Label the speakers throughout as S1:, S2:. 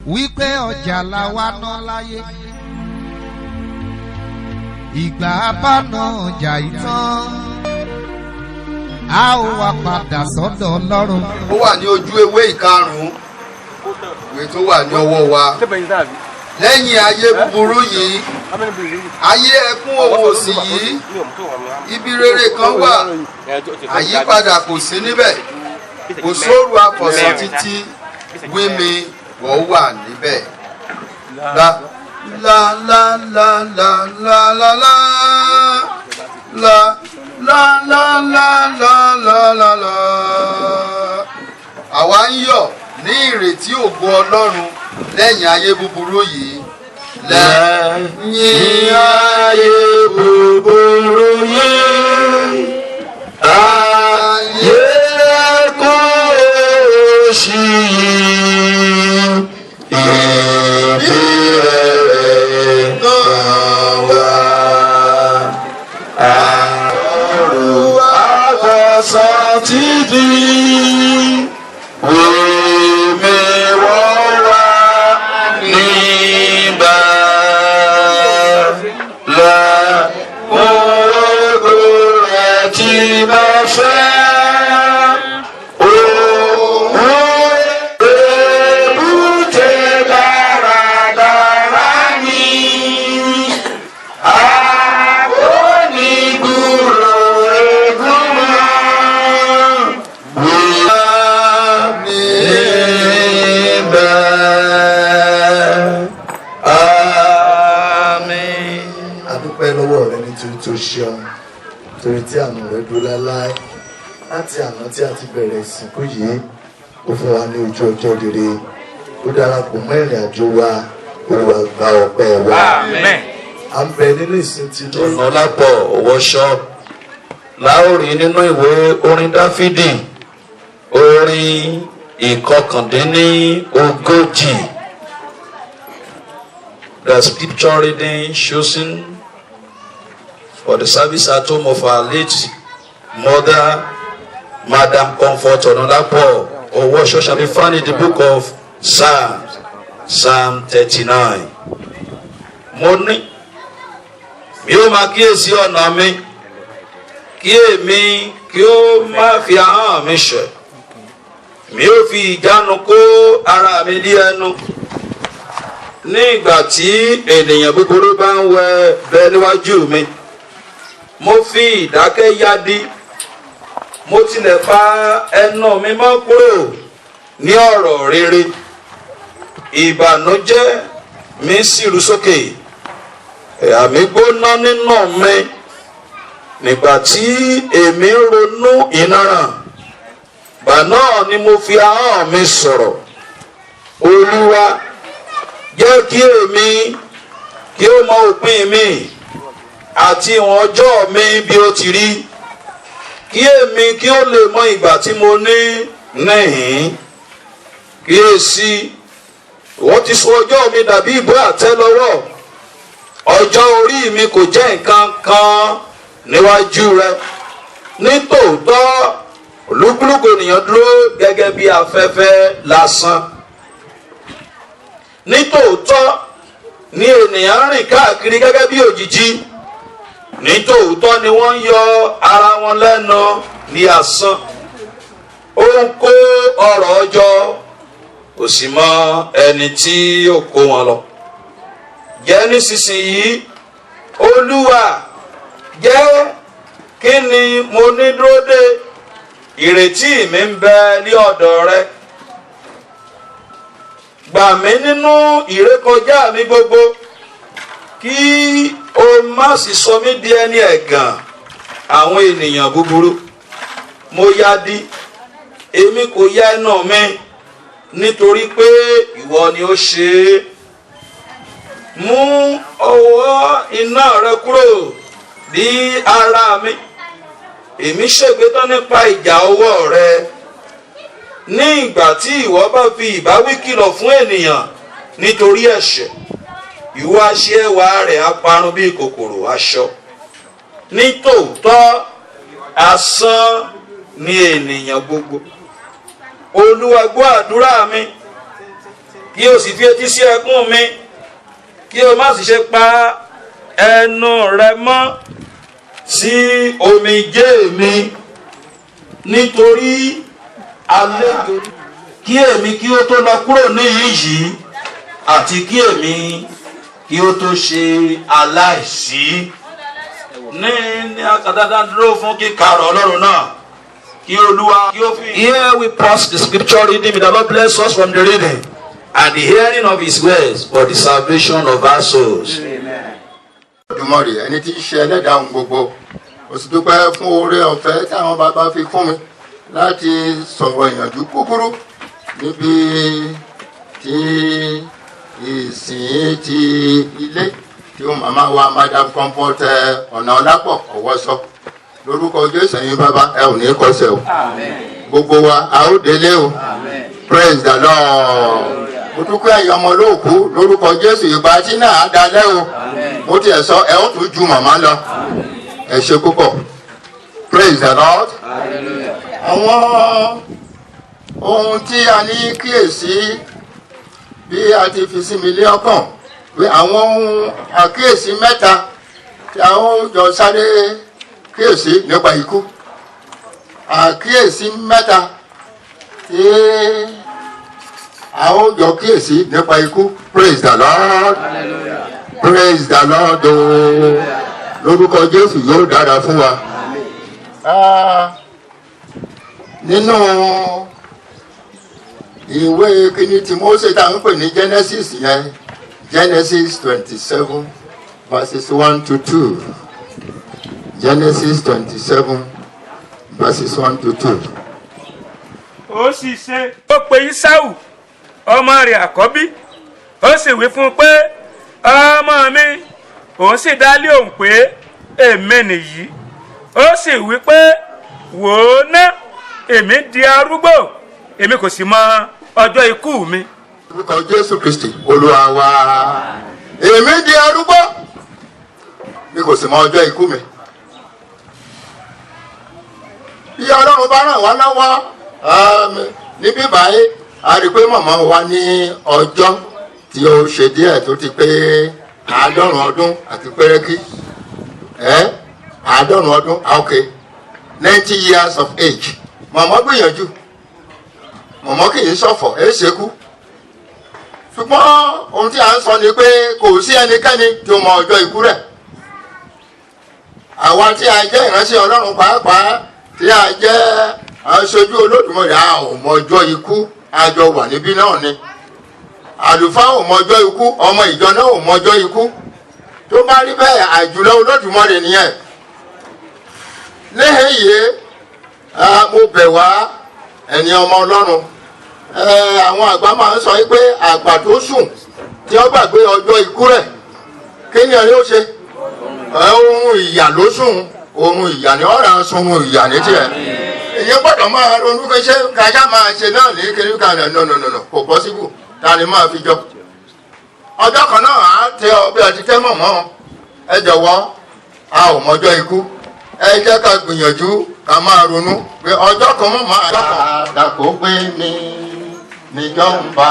S1: wípé ọjà la wá ná láyé ìgbà abáná ọjà ìtàn a ó wá padà sọ́dọ̀ Ọlọ́run.
S2: ó wà ní ojú ewé ìkarùn-ún ìwé tó wà ní ọwọ́ wa. lẹ́yìn ayé búburú yìí ayé ẹkún òun òsì yìí ibi rere kan wà àyípadà kò sí níbẹ̀ kò sóòrù àfọ̀sán títí wími wọ́n wà níbẹ̀. la la la la la la la la la la la la la la la la. àwa ń yọ̀ ní ìrètí ògo Ọlọ́run lẹ́yìn ayé búburú yìí. lẹ́yìn ayé búburú yìí ayé kò sí ibi rere kan wá. àrùn àfẹsán títí. torí tí àánú rẹ̀ dúró láéláé láti àná tí a ti bẹ̀rẹ̀ ìsìnkú yìí ó fún wa ní ojú ọjọ́ rere ó darapọ̀ mọ́ ìrìn àjò wa Olúwa gba ọpẹ́ wa. à ń bẹ nínú ìsìn tí Ọ̀nàlápọ̀ Worship láòrí nínú ìwé orin Dáfídì orin ìkọkàndínlógójì. The scripture reading chosen for the service at home of our late mother, Madam Comfort Ọ̀nàlápọ̀ Worship shall be found in the book of Psalms, Psalm 39. Mo ní mi ó máa kíyèsí ọ̀nà mi kí èmi kí ó má fi ahọ́n mi ṣẹ̀, mi ó fi ìjánu kó ara mi dí ẹnu. Ní ìgbà tí ènìyàn búburú bá ń wẹ bẹ níwájú mi, mo fi ìdákẹ́ yádi, mo tilẹ̀ pa ẹnu mi mọ́ kúrò ní ọ̀rọ̀ rere. Ìbànújẹ́ mi sì ru sókè, ẹ̀yà mi gbóná nínú mi nígbà tí èmi ń ronú ìnara. Ìgbà náà ni mo fi ahọ́n mi sọ̀rọ̀. Olúwa, jẹ́ kí èmi kí ó mọ òpin mi àti ìwọ̀n ọjọ́ mi bí ó ti rí, kí èmi kí ó lè mọ ìgbà tí mo ní níhìn. Kíyèsí, ìwọ ti sọ ọjọ́ mi dàbí ìbò àtẹ́lẹwọ́, ọjọ́ orí mi kò jẹ́ nǹkan kan níwájú rẹ. Nítòótọ́ olúkúlùkù ènìyàn dúró gẹ́gẹ́ bí afẹ́fẹ́ lásán. Nítòótọ́ ni ènìyàn rìn káàkiri gẹ́gẹ́ bí òjìji. Nítòótọ́ ni wọ́n ń yọ ara wọn lẹ́nu ní asán. Ó ń kó ọrọ̀ ọjọ́, kò sì mọ ẹni tí yóò kó wọn lọ. Jẹ́ nísinsìnyí, Olúwa, jẹ́ kí ni mo ní dúró dé? Ìrètí mi ń bẹ ní ọ̀dọ̀ rẹ. Gbà mí nínú ìrékọjá mi gbogbo, kí o má sì sọ mí di ẹni ẹ̀gàn àwọn ènìyàn búburú. Mo yádi, èmi kò yá ẹnu mi, nítorí pé ìwọ ni ó ṣe é. Mú ọwọ́ iná rẹ kúrò ní ara mi, èmi ṣègbé tán nípa ìjà ọwọ́ rẹ. Ní ìgbà tí ìwọ bá fi ìbáwí kìlọ̀ fún ènìyàn nítorí ẹ̀ṣẹ̀, ìwọ á ṣe ẹwà rẹ̀ á parun bí kòkòrò aṣọ. Nítòótọ́ asán ni ènìyàn gbogbo. Olúwa gbọ́ àdúrà mi, kí o sì fi etí sí ẹkún mi kí o má sì ṣe pa ẹnu rẹ mọ́ sí omijé mi nítorí àlejò kí èmi kí ó tó lọ kúrò níhìn yìí àti kí èmi kí ó tó ṣe aláìsí. ní akadada dúró fún kíkàrọ̀ ọlọ́run náà kí olúwa kí ó fi. Here we pause the scripture reading. May the Lord bless us from the reading and the hearing of his words for the salvation of our souls.
S3: Olódùmarè ẹni tí í ṣe ẹlẹ́dàá ohun gbogbo, ó sì dúpẹ́ fún oore ọ̀fẹ́ táwọn bàbá fi fún mi láti sọ̀rọ̀ ìyànjú kúkúrú níbi tí ìsìn ti ilé tí ó màmá wa Madam Comfort ọ̀nà ọlápọ̀ ọ̀wọ́ sọ. Lórúkọ Jésù ẹ̀yin bàbá ẹ ò ní kọsẹ̀ o. Gbogbo wa a ó délé o. Praise the Lord. Mo dúpẹ́ ẹ̀yin ọmọ olóòkú lórúkọ Jésù ìgbà tí náà á dalẹ́ o. Mo tiẹ̀ sọ ẹ ó tún ju màmá lọ. Ẹ ṣe púpọ̀. Praise the Lord. Àwọn ohun tí a ní kíyèsí bí a ti fi sí mi lé ọkàn pé àwọn ohun àkíyèsí mẹ́ta tí a ó jọ sáré kíyèsí nípa ikú. Àkíyèsí mẹ́ta tí a ó jọ kíyèsí nípa ikú. Praise the Lord. Praise the Lord. Lórúkọ Jésù yóò dára fún wa. Nínú ìwé kíní tí Mósè tá ń pè ní Genesis yẹn, Genesis 27 verses 1 to 2. Genesis 27 verses 1 to 2.
S4: Ó sì ṣe ó pe Ísáù ọmọ rẹ̀ àkọ́bí, ó sì wí fún un pé ọmọ mi, òun sì dá lé òun pé èmi nìyí. Ó sì wí pé wò ó ná, èmi di arúgbó, èmi kò sì mọ ọjọ́ ikú mi.
S3: Orúkọ Jésù Kristi Olúwa wa. Èmi di arúgbó, mi kò sì mọ ọjọ́ ikú mi. Bí Ọlọ́run bá ràn wá lọ́wọ́ níbí báyìí, a rí i pé màmá wa ní ọjọ́ tí ó ṣe díẹ̀ tó ti pé 50 ọdún àti pẹ́rẹ́kí. 50 ọdún, okay, 90 years of age. Màmá gbìyànjú, màmá kì í ṣọ̀fọ̀, ṣekú. Ṣùgbọ́n ohun tí a ń sọ ni pé kò sí ẹnikẹ́ni tí ó mọ ọjọ́ ikú rẹ̀. Àwa tí a jẹ́ ìránṣẹ́ Ọlọ́run pàápàá tí a jẹ́ aṣojú Olódùmarè, a ò mọ ọjọ́ ikú, a jọ wà níbí náà ni. Àlùfáà ò mọ ọjọ́ ikú, ọmọ ìjọ náà ò mọ ọjọ́ ikú. Tó bá rí bẹ́ẹ̀, àjùlọ Olódùmarè nìyẹn. Lẹ́yìn yìí, mo bẹ̀ wá ẹni ọmọ Ọlọ́run. Àwọn àgbà máa ń sọ pé àgbà tó sùn tí ó gbàgbé ọjọ́ ikú rẹ̀, kí ni ẹni ó ṣe? Ohun ìyà ló sùn, ohun ìyà ni ọ̀rọ̀ sun ohun ìyà ní tiẹ̀. Èyí gbọ́dọ̀ máa ronú pé ṣé kájá máa ṣe náà ní kiri kan rẹ̀ nọ̀nọ̀nọ̀ kò pọ́síbù, ta ni máa fi jọ. Ọjọ́ kan náà á tẹ ọbẹ̀ àti tẹ́ mọ̀mọ́. Ẹ jọ̀wọ́, a ò mọjọ́ ikú. Ẹ jẹ́ ká gbìyànjú ká máa ronú pé ọjọ́ kan mọ̀ máa ọjọ́ kan. Àdàkó gbé mi níjọ́ ń bá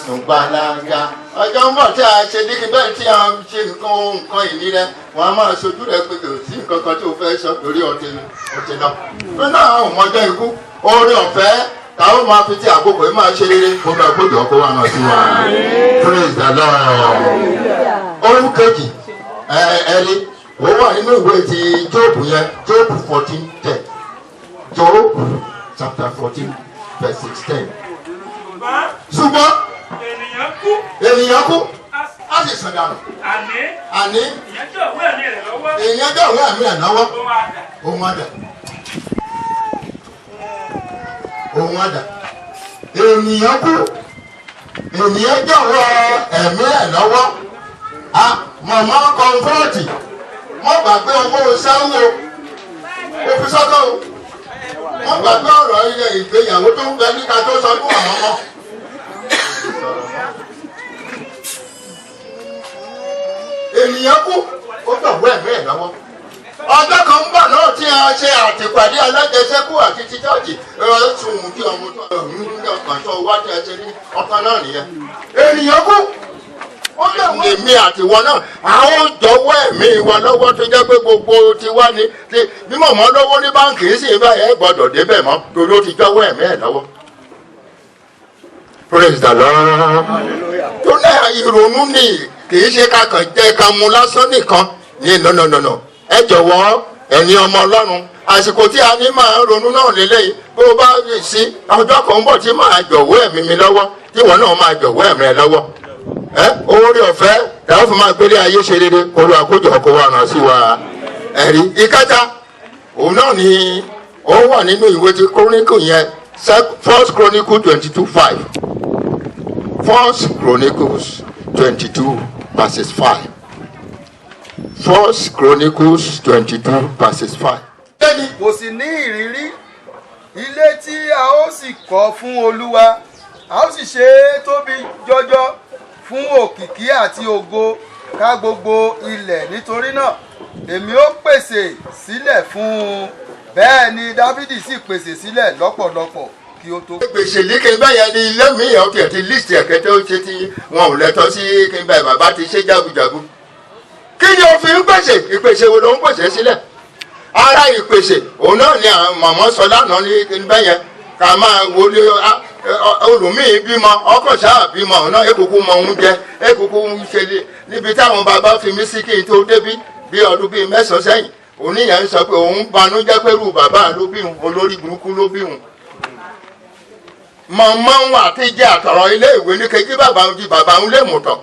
S3: sùn gbalaga. Ọjọ́ ń bọ̀ tí a ṣe díkì bẹ́ẹ̀ tí a ṣe nǹkan ìní rẹ̀, wọ́n á máa ṣojú rẹ̀ pé kò sí nǹkan kan tí o fẹ́ sọ lórí ọtí náà. Pé náà ò mọjọ́ ikú, oore ọ̀fẹ́ táwọn máa fi ti àkókò yìí máa ṣe rere. Kó bá gbọ́dọ̀ kó wà náà sí wa. Praise the Lord. Ohun kejì ẹni ó wà nínú ìwé ti Jóòbù yẹn, Jóòbù 14:10. Jóòbù chapter 14 verse 10. Ṣùgbọ́n ènìyàn kú, á sì sàn dànù. Àní èèyàn jọ òwe àmì ẹ̀ lọ́wọ́. Ohun àdà. Ohun àdà. Ènìyàn kú, ènìyàn jọ̀wọ́ ẹ̀mí ẹ̀ lọ́wọ́. Màmá Comfort, wọ́n gbàgbé owó sáwó òfin sọ́tọ̀ o. Wọ́n gbàgbé ọ̀rọ̀ ilé ìgbéyàwó tó ń bẹ níta tó sọdún àwọn ọmọ. Ènìyàn kú, ó gbàgbé ẹ̀mí ẹ̀ lọ́wọ́. ọjọ́ kan ń bọ̀ náà tí a ṣe àtìpàdé alájẹsẹ́kù àti títọ́jì ẹ̀sùn kí ọmọ tó ń ní ọkàn tó wá tí a ṣe ní ọkàn náà nìyẹn. ènìyàn kú ó lè wọ́n. èmi àtiwọ́ náà àwọn jọ̀wọ́ ẹ̀mí wa lọ́wọ́ tó jẹ́ pé gbogbo tiwa ni bí mọ̀mọ́ lọ́wọ́ ní báńkì sì ń báyẹn gbọ́dọ̀ débẹ̀ mọ́ torí ó ti jọ̀wọ́ ẹ̀mí ẹ̀ lọ́wọ́. praise the Lord. tó náà ìrònú ni kì í ṣe kakàn jẹ́ ká mu lásán nìkan ní nọ̀nọ̀nọ̀nà ẹ jọ̀wọ́ ẹ̀yin ọmọ ọlọ́run àsìkò tí a ní máa ronú náà lélẹ́yìí bó o bá rí sí ọjọ́ kan ń bọ̀ tí máa jọ̀wọ́ ẹ̀mí mi lọ́wọ́ tí ìwọ náà máa jọ̀wọ́ ẹ̀mí ẹ lọ́wọ́ oore ọ̀fẹ́ làwọn fún máa gbélé ayé ṣe rere olú àkójọ kó wa ràn sí wa ẹ̀rí ìkẹta òun náà ni ó wà nínú ìwé ti Chronicle yẹn 1 Chronicle 22:5 1 Chronicles 22 verses 5 1 Chronicles 22 verses 5.
S5: kò sì ní ìrírí ilé tí a ó sì kọ́ fún Olúwa a ó sì ṣe é tóbi jọjọ fún òkìkí àti ògo ká gbogbo ilẹ̀ nítorí náà èmi ó pèsè sílẹ̀ fún un bẹ́ẹ̀ ni Dáfídì sì pèsè sílẹ̀ lọ́pọ̀lọpọ̀ kí ó tó.
S3: gbèsè ní kí n bá yẹn ní ilé mi ọ̀ tiẹ̀ ti lísìtì ẹ̀kẹ́ tó ṣe tí wọn ò lẹ́tọ́ sí kí n bá bàbá ti ṣe jagunjagun. kí ni o fi ń pèsè ìpèsè wo ló ń pèsè sílẹ̀? ara ìpèsè òun náà ni àwọn màmá sọ lánàá ní kí n bá yẹn ká máa wọlé olùmíì bímọ ọkọ̀ sáà bímọ ọ̀nà èkókó mọ oúnjẹ èkókó ń ṣe níbi táwọn bàbá fi mí sí kí n tó débí bí ọdún bíi 9 sẹ́yìn oníyẹn ń sọ pé òun banújẹ́ pẹ̀lú bàbá ló bí òun olórí burúkú ló bí òun. mọ̀mọ́ ń wà tí jẹ́ àtọ̀rọ̀ ilé ìwé ní kejì bàbá òun di bàbá òun lè mú tọ̀.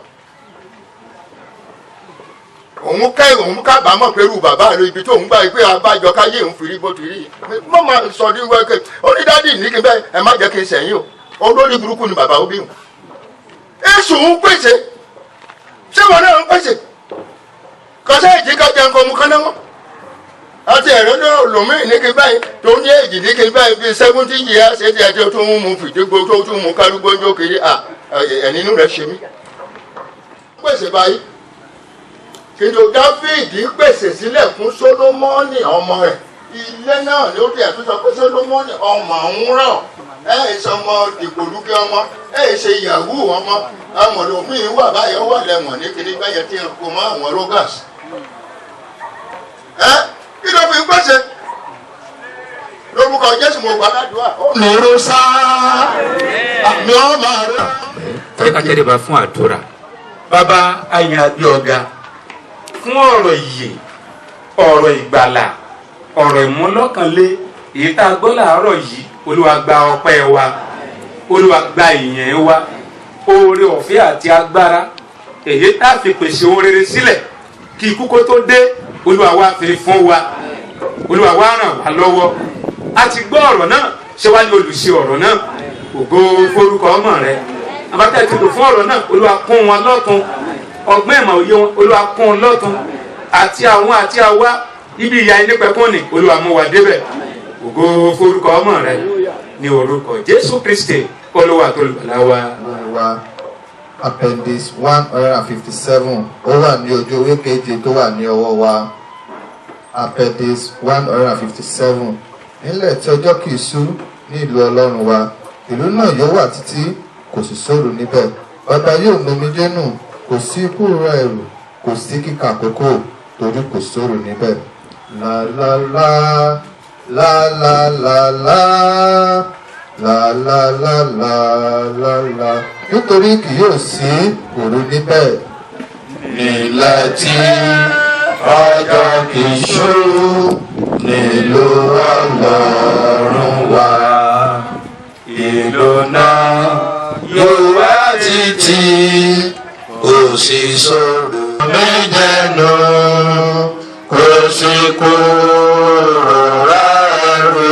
S3: òun kábàámọ̀ pẹ̀lú bàbá rẹ̀ ibi tó ń gbà pé abájọ káyé òun fi rí bó ti rí mọ́ máa sọ ní wẹ́kẹ́ onídàádì ní kí n bẹ́ẹ̀ ẹ má jẹ́ kí n sẹ́yìn o olórí burúkú ni bàbá òbí òun. èṣù ń pèsè ṣé wọn náà ń pèsè kọsẹ́ ìjíká jẹun kọ́ mu kánná wọn. àti ẹ̀rọ náà lòmíì ní kí n báyìí tó ní èjì ní kí n báyìí bíi 70 years ṣe ti ẹjọ́ tó ń mu fìdígbò tó tún mu kárúgbó ń jókèrè ẹ̀nínú rẹ̀ ṣe mí. pèsè báyìí kìnìún Dáfídì pèsè sílẹ̀ fún Sólómọ́nì ọmọ rẹ̀ ilé náà ni ó ti ẹ̀tún sọ pé Sólómọ́nì ọmọ ń rọ̀ ẹ̀ ṣe ọmọ dìgbòlúkẹ́ ọmọ ẹ̀ ṣe yahoo ọmọ àwọn òmíì wà báyìí ó wà lẹ́wọ̀n ní kíní báyẹn tí kò mọ àwọn rogas kí ló fi ń pèsè lórúkọ Jésù mo gbà ládùúgbà ó nìró sáá àmì ọmọ rẹ.
S4: fẹ́ ká tẹ́lẹ̀ bá fún àdúrà bàbá àyìn àbí ọ̀gá fún ọ̀rọ̀ ìyè ọ̀rọ̀ ìgbàlà ọ̀rọ̀ ìmúlọ́kànlé èyí tá a gbọ́ làárọ̀ yìí Olúwa gba ọpẹ́ wa Olúwa gba ìyẹn wa oore ọ̀fẹ́ àti agbára èyí tá a fi pèsè ohun rere sílẹ̀ kí ikú kó tó dé Olúwa wa fi fún wa Olúwa wa ràn wá lọ́wọ́ a ti gbọ́ ọ̀rọ̀ náà ṣé wá ní olùṣe ọ̀rọ̀ náà ògo forúkọ ọmọ rẹ àbátẹ́ ti lò fún ọ̀rọ̀ náà Olúwa kún wọn lọ́tun ọgbọ́n ìmọ̀ òye wọn Olúwa kún wọn lọ́tun àti àwọn àti àwa ibi ìyá ilé pẹ̀kún ni Olúwa mú wa débẹ̀ ògo forúkọ ọmọ rẹ ní orúkọ Jésù Kristi Olúwa tó lùbàlà wa.
S6: Appendix 157 ó wà ní ojú ewé keje tó wà ní ọwọ́ wa. Appendix 157 nílẹ̀ tí ọjọ́ kìí sú ní ìlú Ọlọ́run wa ìlú náà yóò wà títí kò sì sóòrù níbẹ̀ bàbá yóò nomi jẹ́nu kò sí ikú ra ẹ̀rù kò sí kíkà àkókò torí kò sóòrù níbẹ̀. La la la la la la la la la la la la la nítorí kì yóò sí òru níbẹ̀. nílẹ̀ tí ọjọ́ kìí ṣú nílùú Ọlọ́run wa ìlú náà yóò wá títí kò sí sóòrù méjèèjì kò sí kúrò rárú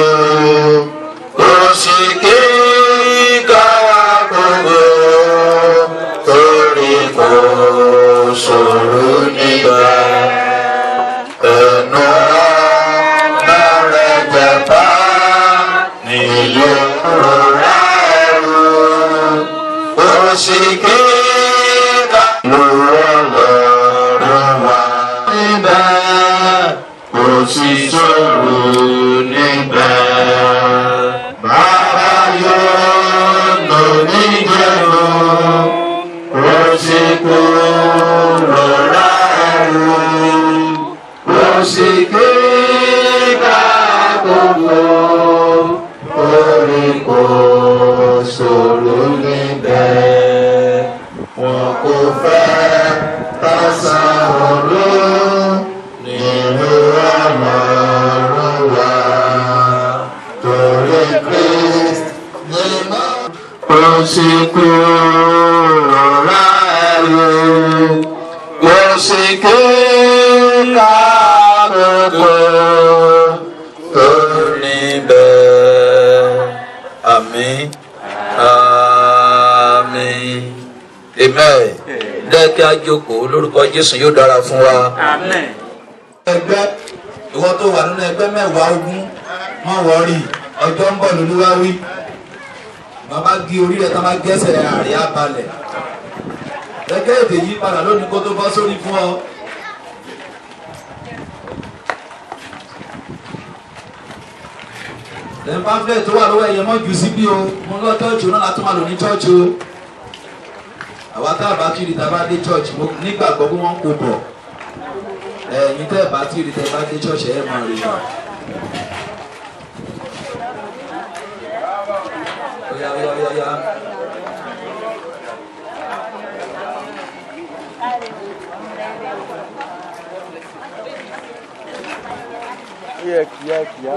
S6: kò sí kíkà gbogbo torí kò sóòrù níbẹ̀. ẹnu ọ̀rẹ́ jẹ̀pá nílùú rárú kò sí kíkà lọ́rọ̀ wa níbẹ̀ kò
S2: kúrò ẹrù kò sí kíkà gbogbo orí kò ṣòro níbẹ̀ wọn kò fẹ́ tásán òru nínú Ọlọ́run wa torí Kristi nínú kò sí kúrò ẹrù kò sí kíkà gbogbo níbẹ̀. Àmín. Àmín. Amen. Jẹ́ kí a jókòó lórúkọ Jésù yóò dára fún wa.
S4: Amen.
S2: Ẹgbẹ́ ìwọ tó wà nínú ẹgbẹ́ mẹ́wàá ogún má wọ́ọ̀rì ọjọ́ ń bọ̀ lÓlúwa wí. Bàbá gé orí rẹ̀ tá máa gẹ́sẹ̀ àárẹ̀ abalẹ̀. Gẹ́gẹ́ èdè yí padà lónìí kó tó bọ́ sórí fún ọ. Lẹ́yìn pamphlet tó wà lọ́wọ́ ẹ̀yẹ mọ́ jù síbí o, mo lọ chọ́ọ̀chì náà látún máa lò ní chọ́ọ̀chì o. Àwa tá a bá tí ì rí tá a bá dé chọ́ọ̀chì mo nígbàgbọ́ pé wọ́n ń kó bọ̀. Ẹ̀yin tẹ́ ẹ̀ bá tí ì rí tá a bá dé chọ́ọ̀chì ẹ̀ máa rí i. Oya oya oya oya.
S5: kíákíá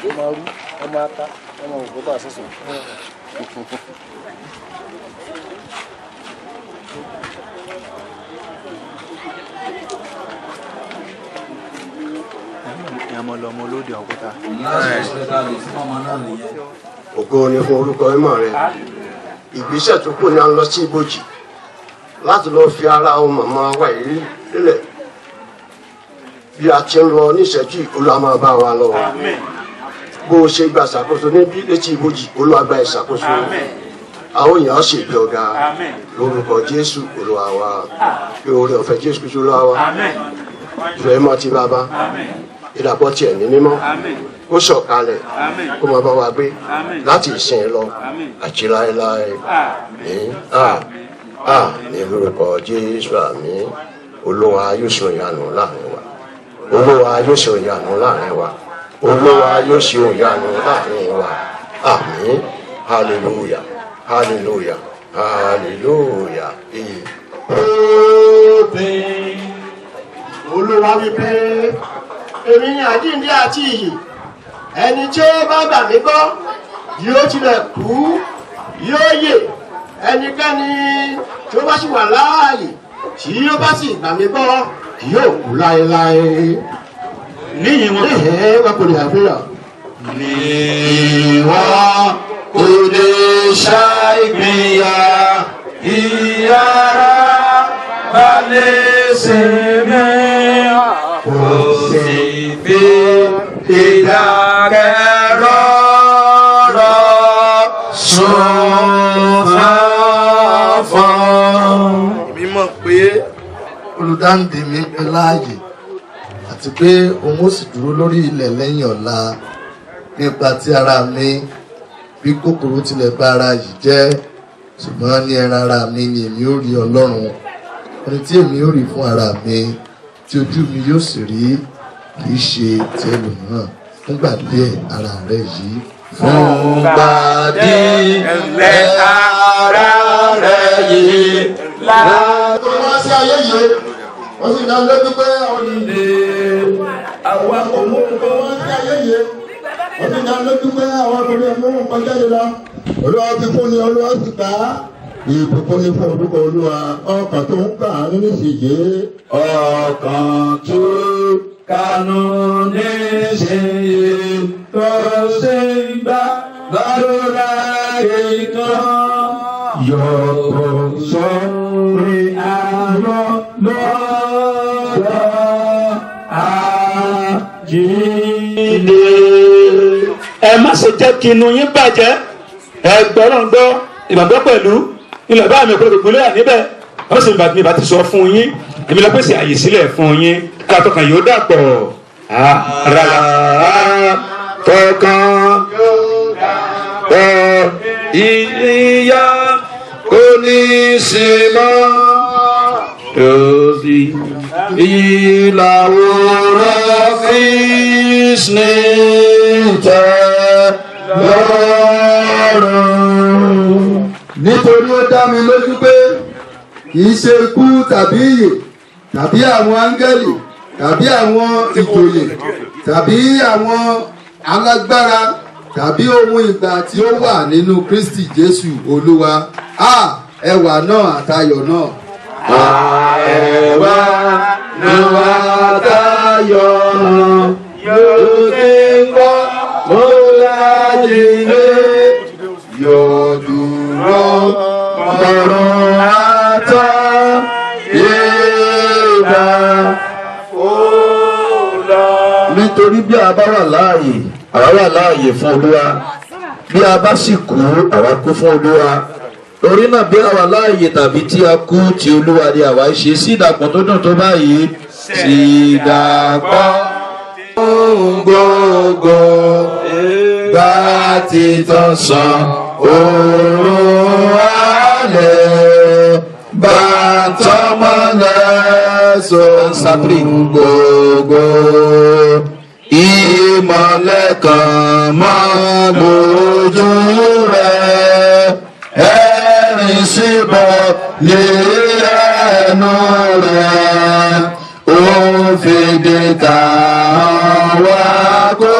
S5: ọmọ arú ọmọ ata ọmọ òkúta sísun. ìyàmọ̀ lọmọ olóde òkúta.
S3: ògo ni fún orúkọ mímọ́ rẹ. ìgbésẹ̀ tó kù ni a ń lọ sí ibojì láti lọ fi ara ohun màmá wa yìí lélẹ̀. bí a ti ń lọ níṣẹ́jú Olúwa máa bá wa lọ. bó o ṣe gba ìṣàkóso níbi létí ibojì Olúwa gba ìṣàkóso. àwọn èèyàn ṣe ìgbé ọ̀gá lórúkọ Jésù Olúwa wa. bí oore ọ̀fẹ́ Jésù Kristu Olúwa wa. ìfẹ́ mọ́ ti bàbá. ìdàpọ̀ tiẹ̀ ní mímọ́. ó sọ̀kalẹ̀ kó máa bá wa gbé láti ìsìn lọ àti láéláé. ní lórúkọ Jésù àmín. Olúwa yóò ṣe ìyanu láàrin wa. Olúwa yóò ṣe ìyanu láàrin wa. Olúwa yóò ṣe ìyanu láàrin wa. Àmín. Hallelujah. Hallelujah. Hallelujah.
S7: Olúwa wípé èmi ni àjíǹde àti ìyè, ẹni tí ó bá gbà mí gbọ́ yóò tilẹ̀ kú yóò yè, ẹnikẹ́ni tí ó bá sì wà láàyè tí ó bá sì gbà mí gbọ́ yóò kú láéláé.
S2: Níyìn wọn
S7: kò lè àfihàn.
S2: ní wọn kò lè ṣàìgbéyà ìyára balẹ̀ sinmi kò sì fi ìdákẹ́rọ́rọ́ sùn fáfọ́n.
S6: Èmi mọ̀ pé olùdáǹdè mi ń bẹ láàyè àti pé òun ó sì dúró lórí ilẹ̀ lẹ́yìn ọ̀la. Nípa ti ara mi, bí kòkòrò tilẹ̀ bá ara yìí jẹ́, ṣùgbọ́n ní ẹran ara mi ni èmi ó rí Ọlọ́run, ẹni tí èmi ó rí fún ara mi, tí ojú mi yóò sì rí, kì í ṣe ti ẹlòmíràn. Fúngbà díẹ̀ ara rẹ yìí.
S2: Fúngbà díẹ̀ ara rẹ yìí.
S3: tó wá sí ayé yìí wọ́n sì dá lójú pé àwọn ìdè àwọn òmùkọ́ wọ́n sí ayé yìí wọ́n sì dá lójú pé àwọn ọkùnrin òmùkọ́ kọjá yìí lọ. Olúwa ti fún ni Olúwa sì gbà á. Ìbùkún ni fún orúkọ Olúwa. Ọkàn tó ń kà á nínú ìsìyé.
S2: Ọkàn tó kánú níṣìyí tó ṣe gbà gbàdúrà ìkan. Yọ̀pọ̀ sórí àlọ́ lọ́dọ̀ àjíǹde.
S4: ẹ má ṣe jẹ́ kí inú yín bàjẹ́, ẹ gbọ́ràn gbọ́ ìgbàgbọ́ pẹ̀lú ilẹ̀ bá mi kúrò gbogbo lóyà níbẹ̀ ó sì mi bá ti sọ fún yín, èmi lọ pèsè àyè sílẹ̀ fún yín ká tọkàn yóò dàpọ̀ ara tọkàn ìyá
S2: kò ní sí mọ́. Yóò sì ìlàwòrán Kristi tẹ́ lọ́rùn.
S5: Nítorí ó dá mi lójú pé kì í ṣe ikú tàbí ìyè tàbí àwọn áńgẹ́lì tàbí àwọn ìjòyè tàbí àwọn alágbára tàbí ohun ìgbà tí ó wà nínú Kristi Jésù Olúwa. Ẹwà náà àtayọ̀ náà.
S2: Ẹwà náà àtayọ̀ náà yóò ti gbọ́ mo lájìlé yóò dúró ọ̀run àtọ́ yéèdá fúlọ. Nítorí bí a bá wà láàyè àwa wà láàyè fún Olúwa, bí a bá sì kú àwa kú fún Olúwa. Torí náà bí a wà láàyè tàbí tí a kú ti Olúwa ni àwa ṣe. Sí ìdàpọ̀ tó dùn tó báyìí, sí ìdàpọ̀ gbogbo bá ti tán sàn òòrùn alẹ́ bá tọ́mọ́lẹ̀ sọ́sàpì gbogbo ìmọ̀lẹ̀ kan mọ́ lójú rẹ̀ ẹ̀rín síbọ̀ ní ẹnu rẹ̀ ó fìdí ta wá kó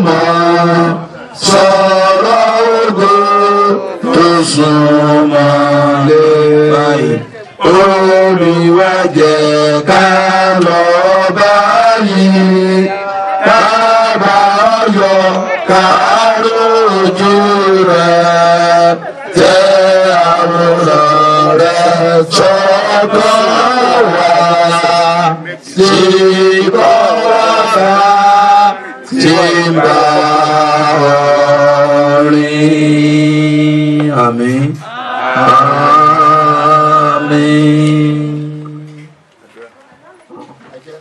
S2: mọ̀ sọ̀rọ̀ ògo tó súnmọ́ lé báyìí. Olúwa jẹ́ ká lọ báyìí, ká bá yọ ká rójú rẹ̀, tẹ́ àwòrán rẹ̀ sọ́kàn wá, sí kọ́ wá tí ń bá orin. Àmín. Àmín.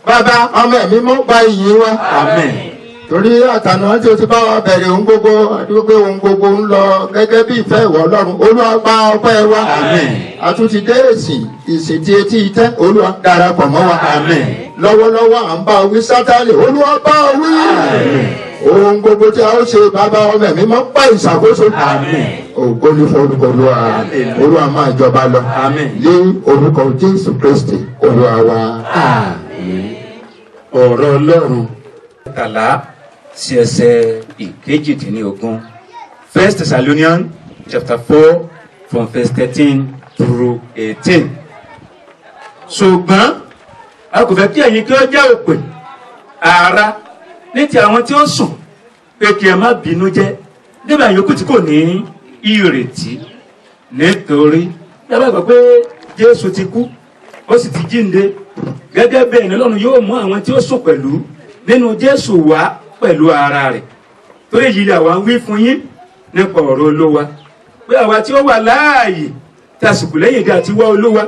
S3: Bàbá ọmọ ẹ̀mí mọ́ gba iyì wa.
S2: Àmín.
S3: Torí àtànà tí o ti bá wa bẹ̀rẹ̀ ohun gbogbo àdúgbò pé ohun gbogbo ń lọ gẹ́gẹ́ bí ìfẹ́ ìwọ Ọlọ́run. Olúwa gba ọpẹ́ wa.
S2: Àmín.
S3: Àtúntì dé ìsìn tí etí tẹ́. Olúwa darapọ̀ mọ́ wa.
S2: Àmín.
S3: Lọ́wọ́lọ́wọ́ à ń bá wí Sátánì. Olúwa bá wí.
S2: Àmín.
S3: Ohun gbogbo tí a ó ṣe bàbá ọmọ ẹ̀mí mọ́ pa ìṣàkóso.
S2: Àmín.
S3: Ògo ni fún orúkọ Olúwa. Olúwa máa jọba lọ.
S2: Àmín.
S3: Ní orúkọ Jésù Kristi Olúwa wa.
S2: Àmín. Ọ̀rọ̀ Ọlọ́run kàlá sí ẹsẹ̀ ìkejìdínlógún. 1 Thessalonians chapter 4 from verse 13 through 18. Ṣùgbọ́n a kò fẹ́ kí ẹ̀yin kí ó jẹ́ òpè ara ní ti àwọn tí ó sùn pé kí ẹ má bínú jẹ́ nígbà yòókù tí kò ní ìrètí, nítorí bí a bá gbọ́ pé Jésù ti kú ó sì ti jíǹde, gẹ́gẹ́ bẹ́ẹ̀ ni Ọlọ́run yóò mú àwọn tí ó sùn pẹ̀lú nínú Jésù wá pẹ̀lú ara rẹ̀. Torí èyí ni àwa ń wí fún yín nípa ọ̀rọ̀ Olúwa pé àwa tí ó wà láàyè tí a sì kù lẹ́yìn ìdí àti wá Olúwa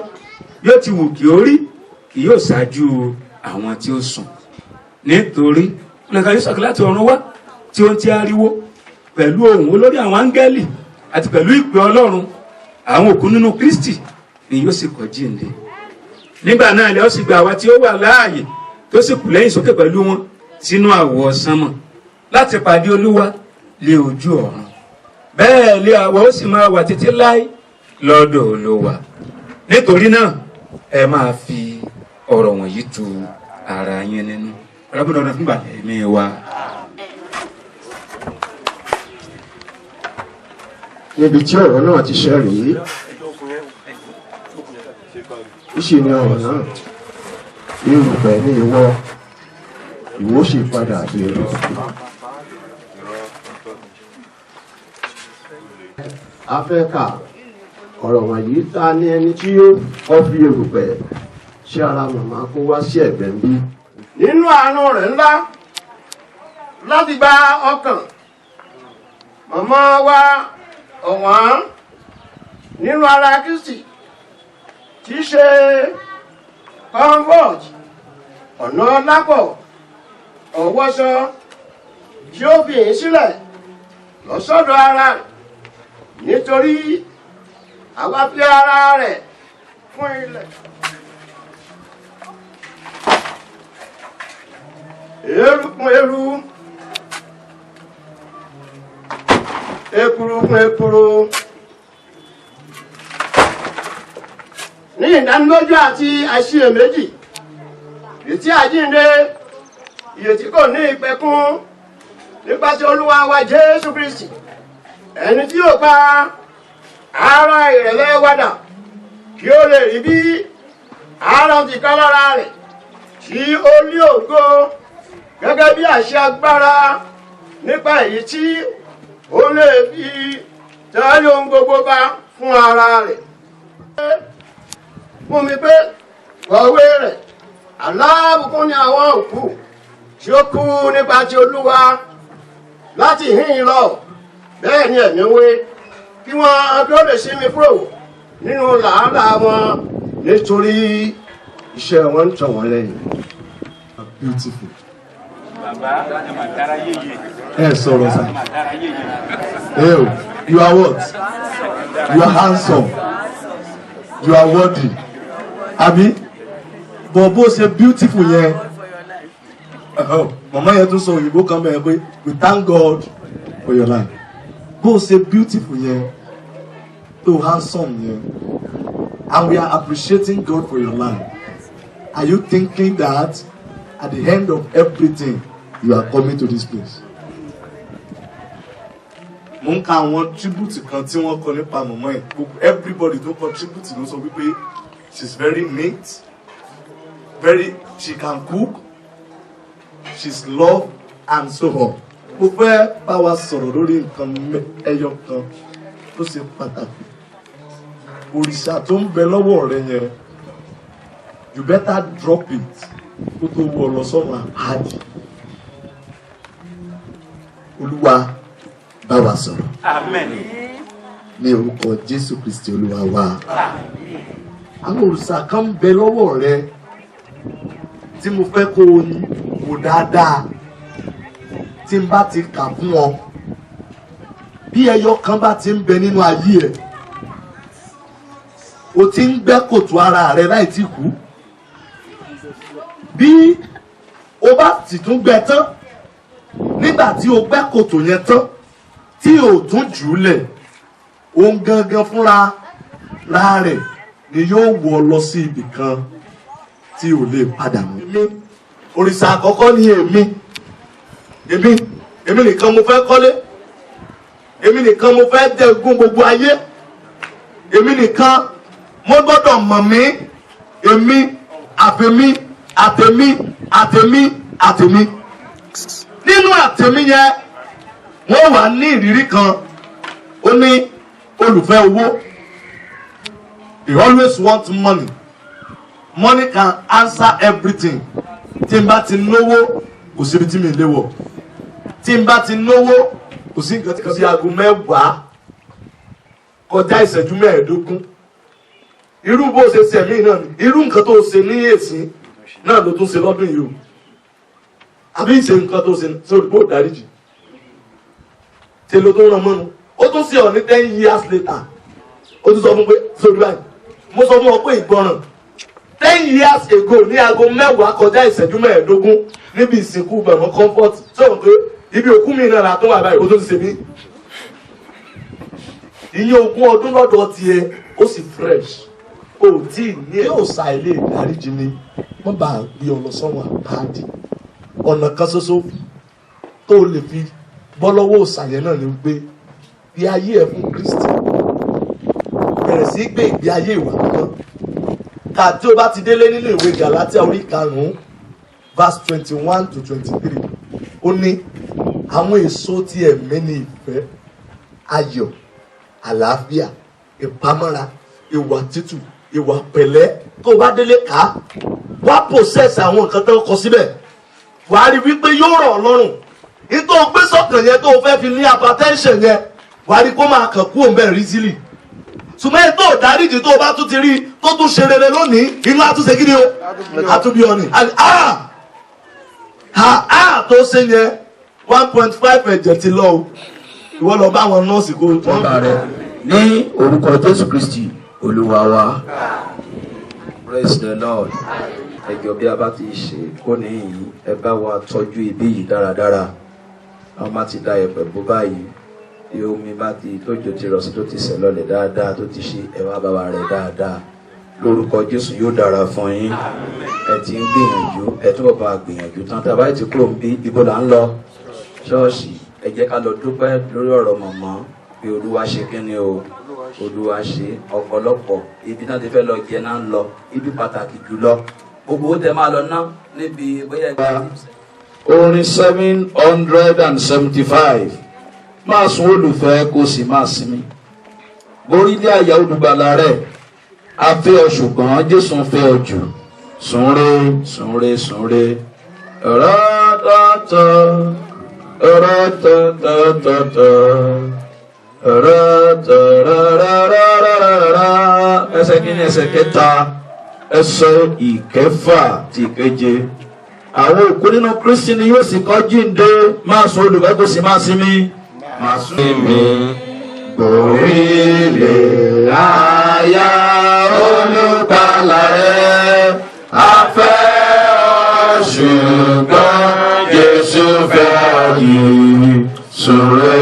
S2: yóò ti wù kí ó rí kì yóò ṣáájú àwọn tí ó sùn. Nítorí ọ̀nà yóò sọ̀kẹ́ láti ọ̀run wá tí ó ń ti ariwo pẹ̀lú ohùn olórí àwọn áńgẹ́lì àti pẹ̀lú ìpè Ọlọ́run. Àwọn òkú nínú Kristi ni yóò sì kọ́ jíǹde. Nígbà náà ilẹ̀ ó sì gba àwa tí ó wà láàyè tó sì kù lẹ́yìn sókè pẹ̀lú wọn sínú àwọ̀ sánmọ̀ láti pàdé Olúwa lé ojú ọ̀run. Bẹ́ẹ̀ lé àwa ó sì máa wà títí láé lọ́dọ̀ Olúwa. Nítorí náà ẹ máa fi ọ̀rọ̀ wọ̀nyí tu ara yín nínú. Ọlọ́gbọ́n ọ̀nà fún bàtẹ́ ẹ̀mí wa.
S3: Níbi tí ọ̀rọ̀ náà ti ṣẹ́ rèé, ìṣe ni ọ̀rọ̀ náà erùpẹ̀ ní ìwọ sì padà bẹ̀rẹ̀. Afẹ́ka ọ̀rọ̀ wọ̀nyí ta ni ẹni tí ó fi erùpẹ̀ ṣe ara màmá kó wá sí ẹ̀gbẹ́ ń bí. Nínú àánú rẹ̀ ńlá láti gba ọkàn màmá wa ọ̀wọ́n nínú ara Kristi tí í ṣe comfort ọ̀nà lápọ̀ ọ̀wọ́sọ tí ó fi yín sílẹ̀ lọ́sọ́dọ̀ ara nítorí
S7: àwa fi ara rẹ̀ fún ilẹ̀. Eru fún eru, ekuru fún ekuru. Ní ìdánilójú àti àṣeyèméjì, ìrètí àjíǹde, ìrètí kò ní ìpẹ̀kun nípasẹ̀ Olúwa wa Jésù Kristi, ẹni tí yóò pa ara ìrẹ̀lẹ̀ wa dà kí ó lè rí bí ara ti ká lára rẹ̀ tí ó ní ògo gẹ́gẹ́ bí àṣẹ agbára nípa èyí tí ó lè fi tẹ́lẹ̀ ohun gbogbo bá fún ara rẹ̀. Fún mi pé kọ̀wé rẹ̀ alábùkún ni àwọn òkú tí ó kú nípa ti Olúwa láti hìn lọ, bẹ́ẹ̀ ni ẹ̀mí wé kí wọ́n kí ó lè sinmi kúrò nínú làálàá wọn nítorí iṣẹ́ wọn ń tọ̀ wọ́n lẹ́yìn.
S8: Beautiful.
S4: Bàbá ẹ mà dára yéye.
S8: Ẹ sọ̀rọ̀ sá.
S4: Ẹ mà dára yéye.
S8: Hey, you are what? You are handsome. You are worthy. Àbí? Bọ̀ bó ṣe beautiful yẹn. Màmá yẹn tún sọ òyìnbó kan bẹ́ẹ̀ pé we thank God for your life. Bó ṣe beautiful yẹn, tó handsome yẹn, and we are appreciating God for your life. Are you thinking that at the end of everything you are coming to this place? Mo ń ka àwọn tribute kan tí wọ́n kọ nípa màmá yẹn. Everybody tó kọ tribute ló sọ wípé she's very neat, she can cook, she's loved and so on. Mo fẹ́ bá wa sọ̀rọ̀ lórí nǹkan ẹyọ kan tó ṣe pàtàkì. Òrìṣà tó ń bẹ lọ́wọ́ rẹ yẹn, you better drop it kó tó wọ lọ sọ́run àpáàdì. Olúwa bá wa sọ̀rọ̀.
S4: Amen.
S8: Ní orúkọ Jésù Kristi Olúwa wa. Àwọn òrìṣà kan ń bẹ lọ́wọ́ rẹ tí mo fẹ́ kó o wò dáadáa tí n bá ti kà fún ọ. Bí ẹyọ kan bá ti ń bẹ nínú ayé ẹ, o ti ń gbẹ́ kòtò ara rẹ láì tí kú. Bí o bá sì tún gbẹ́ tán, nígbà tí o gbẹ́ kòtò yẹn tán tí o tún jù ú lẹ̀, òun gangan fúnra ra rẹ̀ ni yóò wọ̀ lọ sí ibì kan tí o lè padà mọ́. Òrìṣà àkọ́kọ́ ni èmi nìkan mo fẹ́ kọ́lé, èmi nìkan mo fẹ́ dẹ́gun gbogbo ayé, èmi nìkan mo gbọ́dọ̀ mọ̀ mí, èmi àtèmi. Nínú àtèmi yẹn wọ́n wà ní ìrírí kan, ó ní olùfẹ́ owó. They always want money. Money can answer everything. Tí n bá ti lówó kò síbi tí mi lè wọ̀. Tí n bá ti lówó kò sí nǹkan tí kan bí aago 10 kọjá ìṣẹ́jú 15. Irú bó ṣe ṣe mí náà ni, irú nǹkan tó ṣe ní èsì náà ló tún ṣe lọ́dún yìí o. Àbí ìṣe nǹkan tó ṣe sórí bó dáríjì. Ṣé ló tó ràn mọ́nu? Ó tún ṣe ọ̀ ní 10 years later. Ó tún sọ fún pé sórí báyìí. Mo sọ fún ọ pé ìgbọràn 10 years ago ní aago 10 kọjá ìṣẹ́jú 15 níbi ìsìnkú bẹ̀rẹ̀ comfort sọ̀rọ̀ pé ibi òkú mi náà la tó wà báyìí ó tó ti ṣe mí. Ìyẹn 20 ọdún lọ́dọ̀ tiẹ̀ ó sì fresh. O tí ní ẹ̀ yóò sa ilé ìdáríjì ni wọ́n bá gbé ọ lọ sọ́run àpáàdì. Ọ̀nà kan ṣoṣo tó lè fi bọ́ lọ́wọ́ òsàyẹn náà ni pé bí ayé ẹ̀ fún Kristi. Bẹ̀rẹ̀ sí gbé ìgbé ayé ìwà mímọ́. Ká tí o bá ti délé nínú ìwé Gàlátíà orí 5 verse 21 to 23. Ó ní àwọn èso tí ẹ̀mí ni ìfẹ́, ayọ̀, àlàáfíà, ìpamọ́ra, ìwà tútù, ìwà pẹ̀lẹ́. Tó o bá délé ká wá process àwọn nǹkan tó kọ síbẹ̀. Wàá rí wípé yóò rọ̀ ọ́ lọ́rùn. Nítorí o gbé sọ́kàn yẹn tó o fẹ́ fi ní hypertension yẹn, wàá rí kó máa kàn kú òun bẹ́ẹ̀ easily. Ṣùgbọ́n ètò ìdáríjì tó o bá tún ti rí tó tún ṣe rere lónìí, inú àtúnṣe kí ni o? Àtúnbí ọ̀nì. Tó ṣe yẹn 1.5 ẹ̀jẹ̀ ti lọ o. Ìwọ lọ bá àwọn nọ́ọ̀sì kó tọ́ bá rẹ̀.
S9: ní orúkọ Jésù Kristi Olúwa wa. Praise the Lord. Ẹjọ́ bí a bá ti ṣe kó níyìí ẹ bá wa tọ́jú ibi yìí dáradára. Àwọn máa ti da ẹ̀pẹ̀ bó báyìí. Bí omi bá ti tójò ti rọ̀ sí tó ti sẹ̀ lọlẹ̀ dáadáa tó ti ṣe ẹ wá bá wa rẹ̀ dáadáa. Lórúkọ Jésù yóò dára fún yín. Ẹ ti ń gbìyànjú ẹ túbọ̀ bá gbìyànjú tán. Tàbá ti kúrò ń bí ibo là ń lọ ṣọ́ọ̀ṣì. Ẹ jẹ́ ká lọ dúpẹ́ lórí ọ̀rọ̀ mọ̀mọ́ bí Olúwa ṣe kí ni o. Olúwa ṣe ọ̀pọ̀lọpọ̀ ibi náà ti fẹ́ lọ jẹ náà ń lọ ibi pàtàkì jùlọ gbogbo ó tẹ máa lọ ná níbi bóyá ìgbà.
S2: Orin 775 máa sun olùfẹ́ kó sì máa sinmi borílẹ̀ àyà olùgbàlà rẹ̀ a fẹ́ ọ ṣùgbọ́n Jésù ń fẹ́ ọ jù súnre súnre súnre ọ̀rọ̀tọ̀tọ̀ ọ̀rọ̀tọ̀tọ̀tọ̀ ẹsẹ̀ kìíní ẹsẹ̀ kẹta ẹsẹ̀ ìkẹfà ti keje. Àwọn òkú nínú Kristi ni yóò sì kọ́ jíǹde máa sùn olùfẹ́ kó sì máa sinmi. Máa sinmi borílẹ̀ àyà olùgbàlà rẹ̀ a fẹ́ ọ ṣùgbọ́n Jésù fẹ́ ọ yìí súnre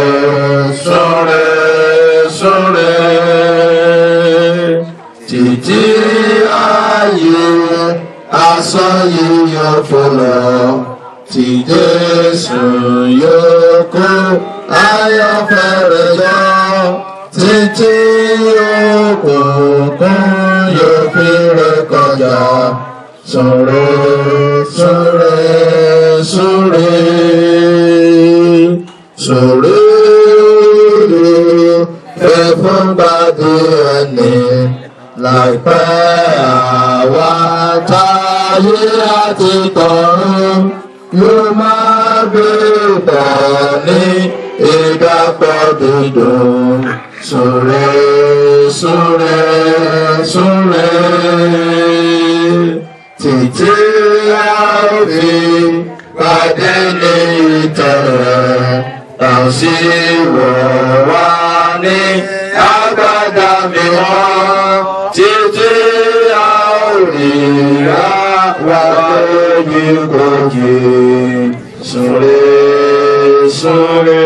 S2: súnre súnre títí ayé asán yìí yóò fò lọ tí Jésù yóò kó ayọ̀fẹ́rẹ́ jọ títí òkùnkùn yóò fi ré kọjá súnre súnre súnre súnre fẹ́ fún gbàdé ẹni láìpẹ́ àwa táyé àti tọ̀run yóò máa gbé pọ̀ ní ìdàpọ̀ dídùn súnre súnre súnre títí a ó fi pàdé ní ìtẹ̀rẹ̀ tàn sí wọ̀ wá ní agbádá mìíràn títí a ó rí wá lójú kojú súnre súnre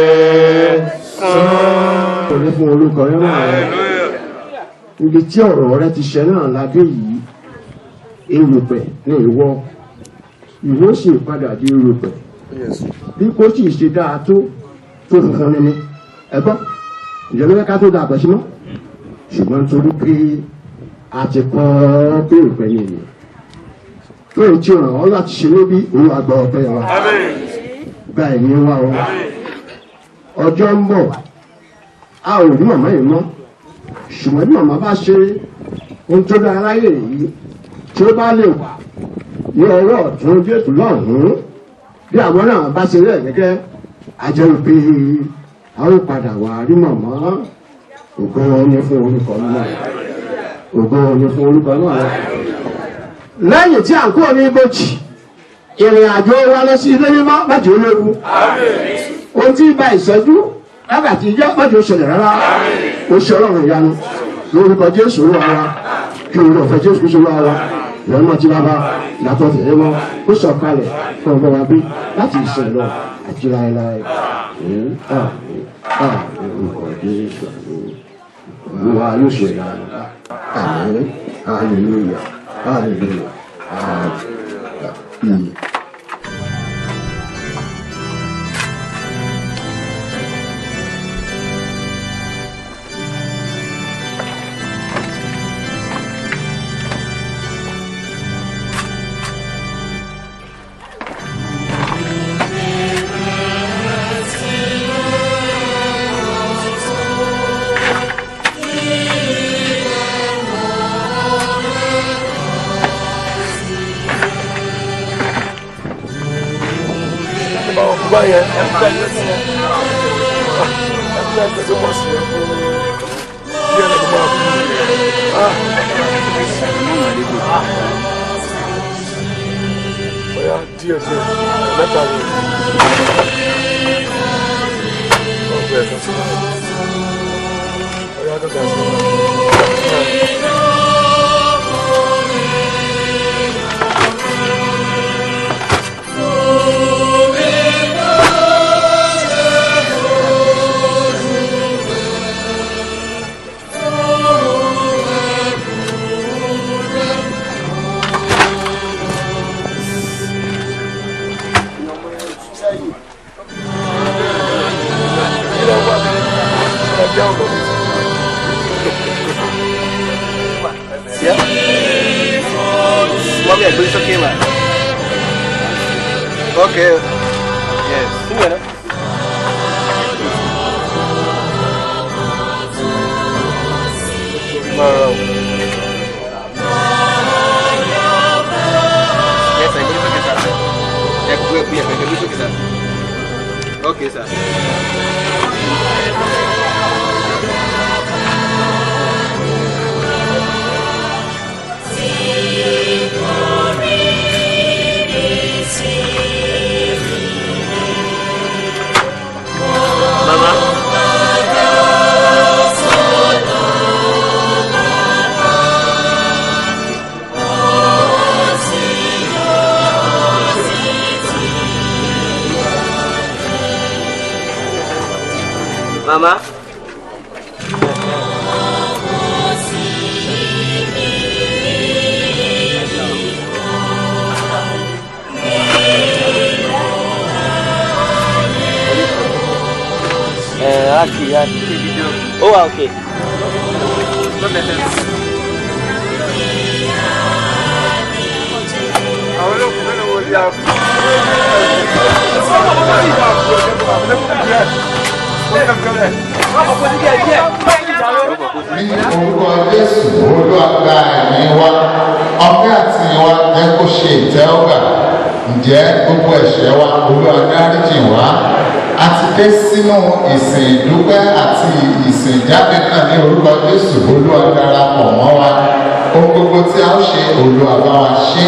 S7: súnre. Fún orúkọ yẹn wà rẹ ibi tí ọ̀rọ̀ rẹ ti ṣẹ náà lábẹ́ yìí erùpẹ̀ ní ìwọ sì padà di erùpẹ̀ bí kò sì ṣe dáa tó funfun nínú ẹgbọ́n ìjọba ká tó dáa pẹ̀sí mọ́ ṣùgbọ́n nítorí pé a ti kọ́ pé ìpẹ́ ní ènìyàn lóyún tí ọ̀ràn ọ́ láti ṣe níbi òun àgbà ọ̀pẹ wa gba ẹ̀mí wa o ọjọ́ ń bọ̀ a ò rí màmá yìí mọ́ ṣùgbọ́n bí màmá bá ṣe ohun tó dára láyè yìí tí ó bá lè wà ní ọwọ́ ọ̀tún Jésù lọ́hùn-ún bí àwọn náà bá ṣe rẹ̀ gẹ́gẹ́ ajẹ́ pé a ó padà wà rí màmá ògo ni fún orúkọ náà ògo ni fún orúkọ náà. lẹ́yìn tí à ń kó ní ibojì ìrìn àjò wa lọ sí ilé mímọ́ májò léwu ohun tí ìbá ìṣẹ́jú lágbàtí ìjọ májò ṣẹlẹ̀ rárá ó ṣe ọlọ́run ìyanu lórúkọ Jésù wà wá kí orí ọ̀fẹ́ Jésù kú sí wà wá ìwọ́n náà ti bàbá ìyàtọ̀ tẹ̀lé wọn ó sọ̀kalẹ̀ fún ọgbọ́n wa bí láti ìṣẹ̀lẹ̀ lọ àti láéláé orúkọ Jésù olúwa yóò ṣe ìyanu àmín hallelujah hallelujah hallelujah.
S8: Báyẹn ẹgbẹ́ tó wọ́n sí ẹ̀kọ́ bí ẹ̀rọ tó máa fún ọ̀yá díẹ̀ mẹ́ta rẹ̀ ọ̀gbẹ́ ẹ̀kan sí ọ̀yá ẹ̀kan sí
S10: Mami, aku is okay, man. Okay. Yes. Gimana? Tomorrow. Yes, I believe okay, sir. I believe okay, sir. Okay, sir. Mama. Aqui. Oh, ok.
S6: Ní orúkọ Jésù olúwàgbà ẹ̀mí wa ọpẹ́ àti wa jẹ́ kó ṣe ìtẹ́wọ́gbà ǹjẹ́ gbogbo ẹ̀ṣẹ̀ wa Olúwa dáríjì wá a ti dé sínú ìsìn ìdúpẹ́ àti ìsìn ìjáde náà ní orúkọ Jésù Olúwa darapọ̀ mọ́ wa ohun gbogbo tí a ó ṣe Olúwa bá wa ṣe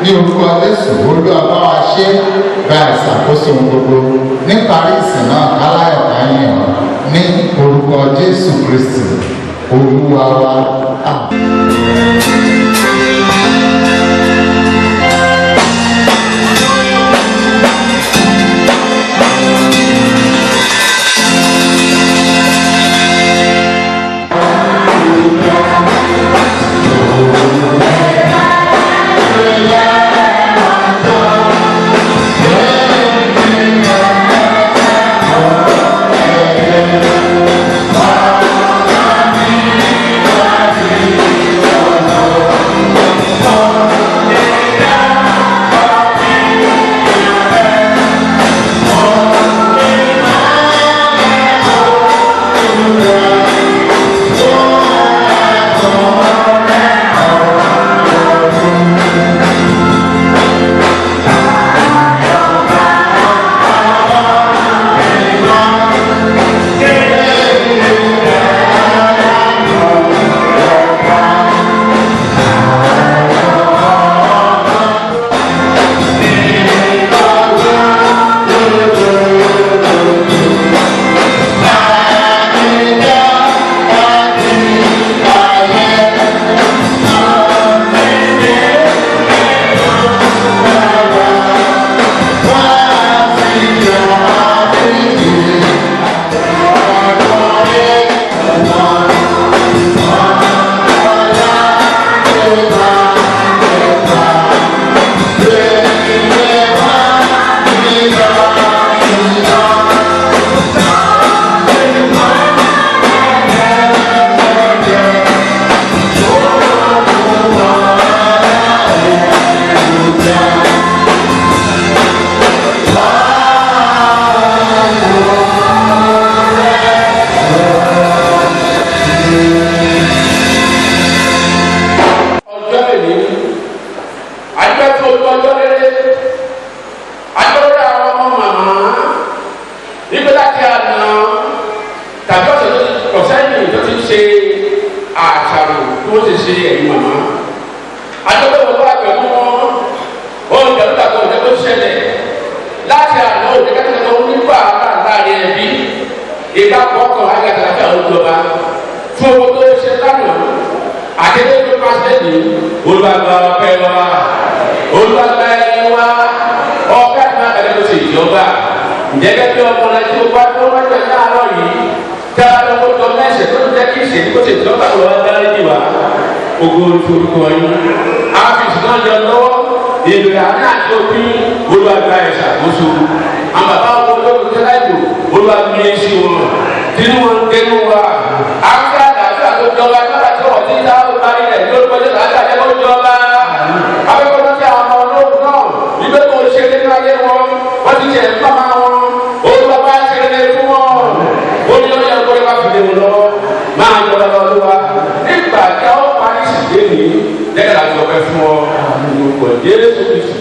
S6: ní orúkọ Jésù Olúwa bá wa ṣe gba ìṣàkóso ohun gbogbo níparí ìsìn náà aláyọ̀ káyìn ọ̀ ní orúkọ Jésù Kristi Olúwa wa.
S11: Ìgbà kọ̀ọ̀kan ayé àtàlàfẹ́ àwọn ìjọba fún owó olùwàgbà ọpẹ́ wa olùwàgbà ẹni wa ọpẹ́ kan ẹni tó ṣe ìjọba ǹjẹ́ bí ọmọ rẹ tí o bá tó wá jẹ láàárọ̀ yìí ká lọ́wọ́ tó mẹ́sẹ̀ tó jẹ́ kí ìṣèlú kó ṣe ìjọba lọ́wọ́ dárí ní wa ogo orúkọ yín áfíìsì náà yọ lọ́wọ́ èlò àná àti òbí olùwàgbà ìṣàkóso àwọn bàbá wọn olóògùn tó láìpò olùwàgbà ẹ̀ṣin wọn tinú wọn kẹnu wa áfíà àdàtà tó jọba kábà tí wọn ti dá ọba nílẹ̀ lórúkọ jẹ́ àdàtà jẹ́ kó jọba abẹ́kọ̀ọ́ tí àwọn ọmọ olóògùn náà níbẹ̀ tó ṣe nínú ayé wọn wọ́n ti jẹ́ nípa máa wọn olùwàgbà ṣe lè fún wọn olùyọ̀yọ̀ ẹ̀kọ́ yẹn bá fi lè wọn lọ máa yọ ọ lọ́wọ́ nígbà tí a ó parí ìsìnkú ní lẹ́yìn àti ọ̀pẹ fún ọ olùkọ́ Jésù Kristu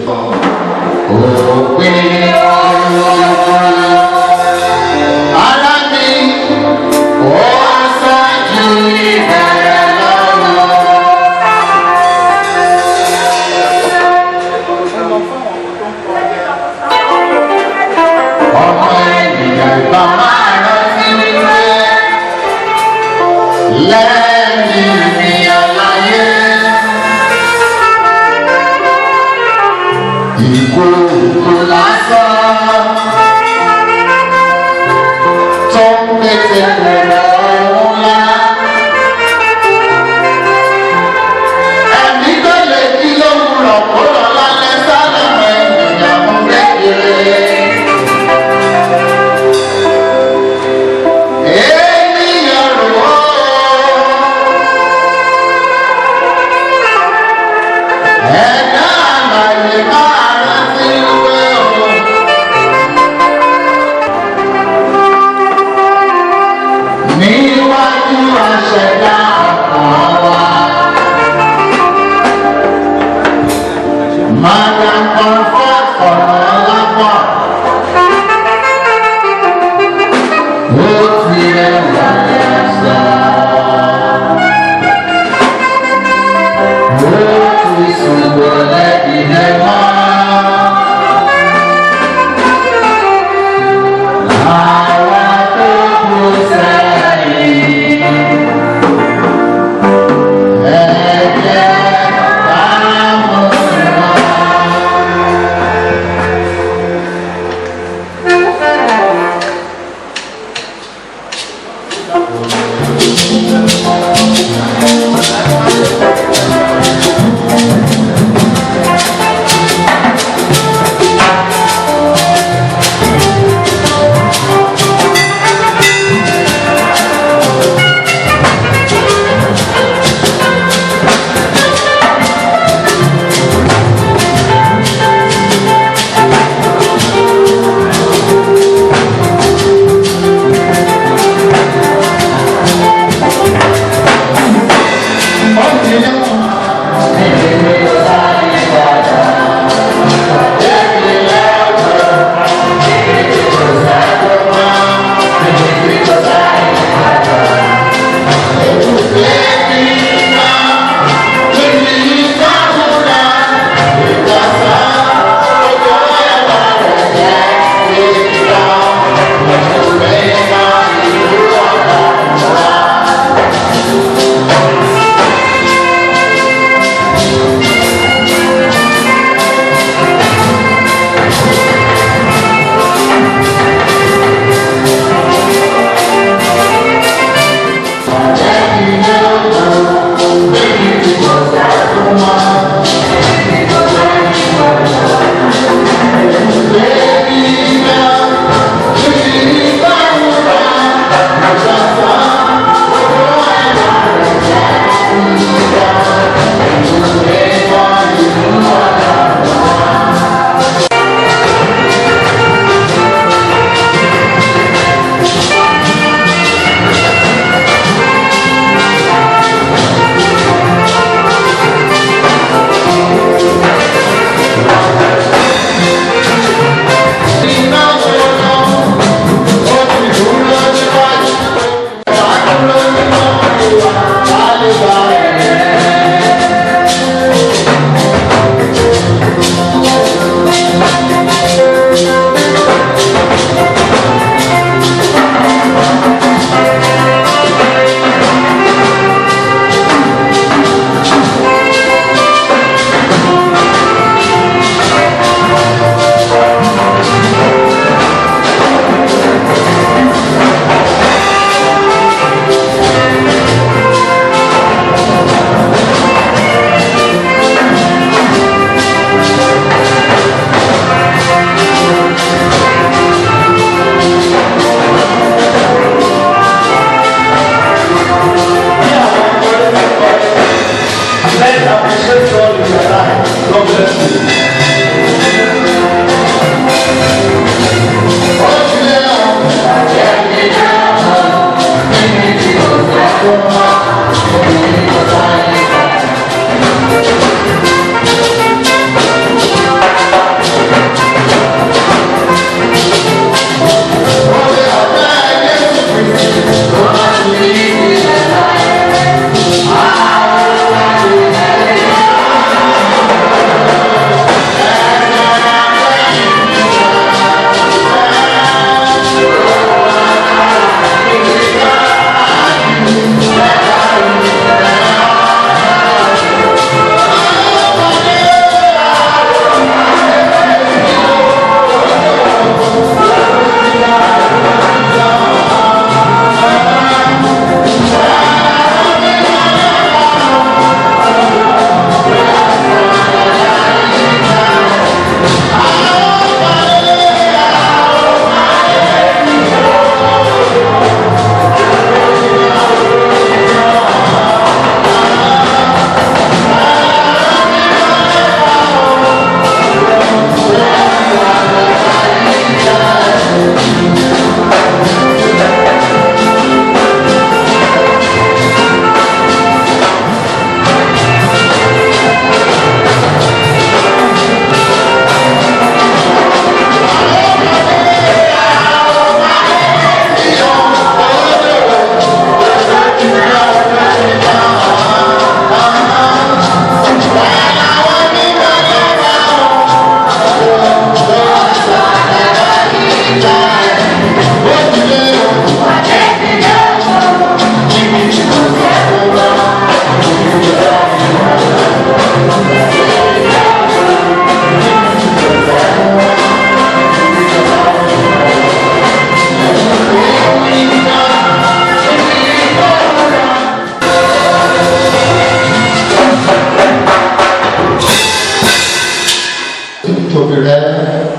S3: to be read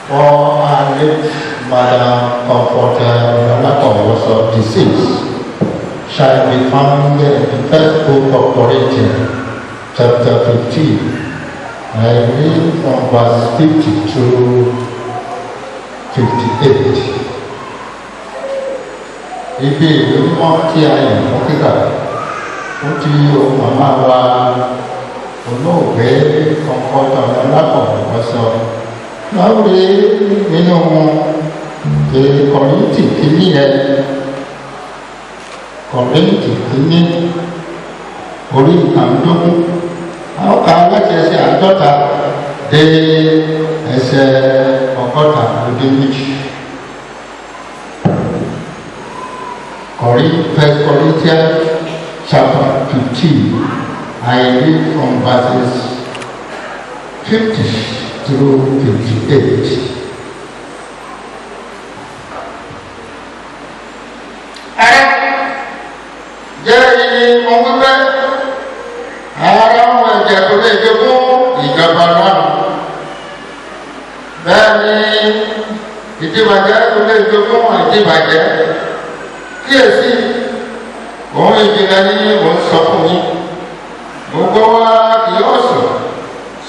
S3: for our late Madam Comforter Olakowoso deceased shall be found in the first book of Corinthians, chapter 15. I read from verse 50 to 58. Ibi ìwé mímọ́ tí a yàn fún kíkà ó ti ohun màmá wa olóògbé Comforter Olakowoso lórí nínú Kọ́ríńtì kìíní yẹn Kọ́ríńtì kìíní orí ìkàndógún àwọn kan láti ẹsẹ̀ àádọ́ta dé ẹsẹ̀ ọgọ́ta lóde méjì. First Corinthians chapter 15. I read from verses 50 through 58. Jẹ́rìí mo wípé ara wọn ẹ̀jẹ̀ tó lè dé fún ìjọba náà. Bẹ́ẹ̀ ni ìdíbàjẹ́ tó lè dé fún ìdíbàjẹ́. Kíyèsí, òun ìjìnlẹ̀ ní mò ń sọ fún yín. Gbogbo wa kì yóò sùn,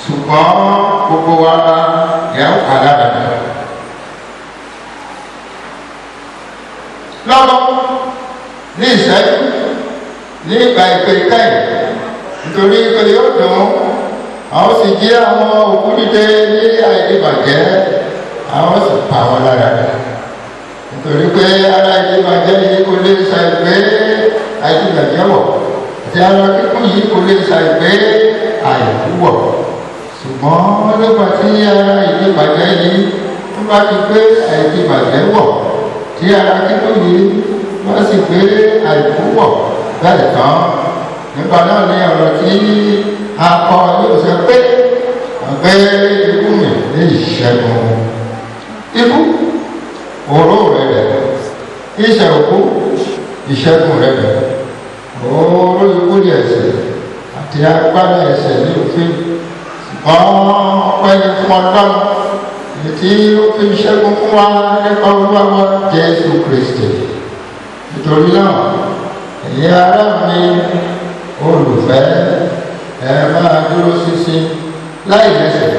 S3: ṣùgbọ́n gbogbo wa yẹ̀ ń padà dàgbà. Lọ́wọ́ ní ìṣẹ́jú ní ìgbà ìpè kẹ́yìn nítorí pé yóò dùn àwọn sì jí àwọn òkú dìde ní àìdíbàjẹ́ àwọn sì pa wọn lára rẹ̀ nítorí pé ara ìdíbàjẹ́ yìí kò lè ṣàìgbé àìdíbàjẹ́ wọ̀ àti ara kíkún yìí kò lè ṣàìgbé àìkú wọ̀ ṣùgbọ́n nígbà tí ara ìdíbàjẹ́ yìí wọ́n bá ti gbé àìdíbàjẹ́ wọ̀ tí ara kíkún yìí wọ́n sì gbé àìkú wọ̀ bẹ́ẹ̀ tán nígbà náà ni ọ̀rọ̀ tí a kọ yóò ṣe pé àgbẹ̀ ikú mi ní ìṣẹ́gun ikú oró rẹ̀ rẹ̀ iṣẹ́ òkú ìṣẹ́gun rẹ̀ rẹ̀ oró ikú ní ẹ̀ṣẹ̀ àti agbára ẹ̀ṣẹ̀ ní òfin ṣùgbọ́n ọpẹ́ ní fún Ọlọ́run tí ó fi ṣẹ́gun fún wa nípa Olúwa wa Jésù Kristi nítorí náà ẹ̀yin ará mi olùfẹ́ ẹ máa dúró ṣinṣin láì lẹ́sẹ̀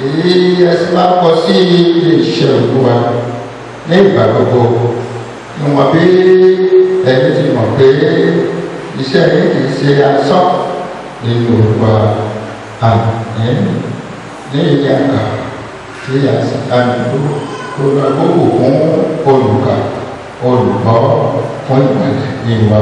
S3: èyí ẹsẹ̀ máa pọ̀ sí ilé iṣẹ́ Olúwa ní ìgbà gbogbo ìwọ̀n bí ẹni ti mọ̀ pé iṣẹ́ yìí kì í ṣe asán nínú Olúwa àmì ní ilé àkà tí a sì ká nínú kó lọ gbogbo fún olùkà olùkọ́ fún ìpàdé ìwà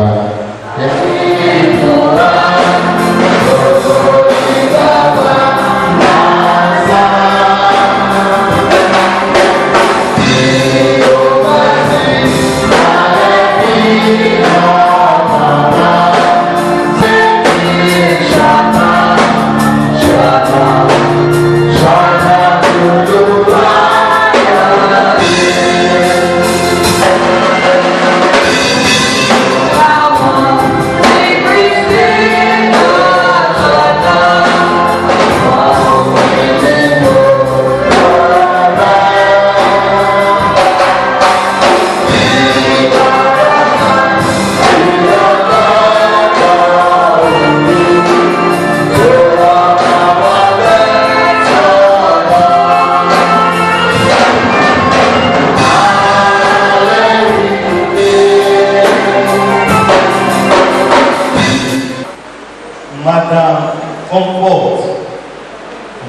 S8: Madam Comfort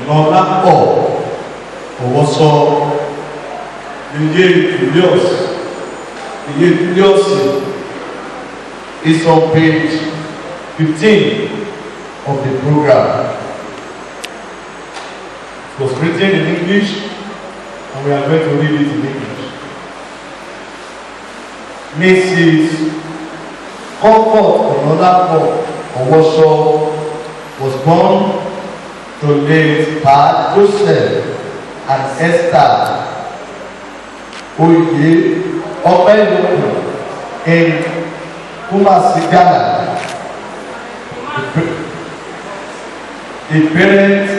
S8: Olakowoso Julius is on page 15 of the program. It was written in English and we are going to read it in English. Mrs. Comfort Olakowoso was born to late Pa Joseph and Esther Oye Opeloku in Kumasi, Ghana. The parents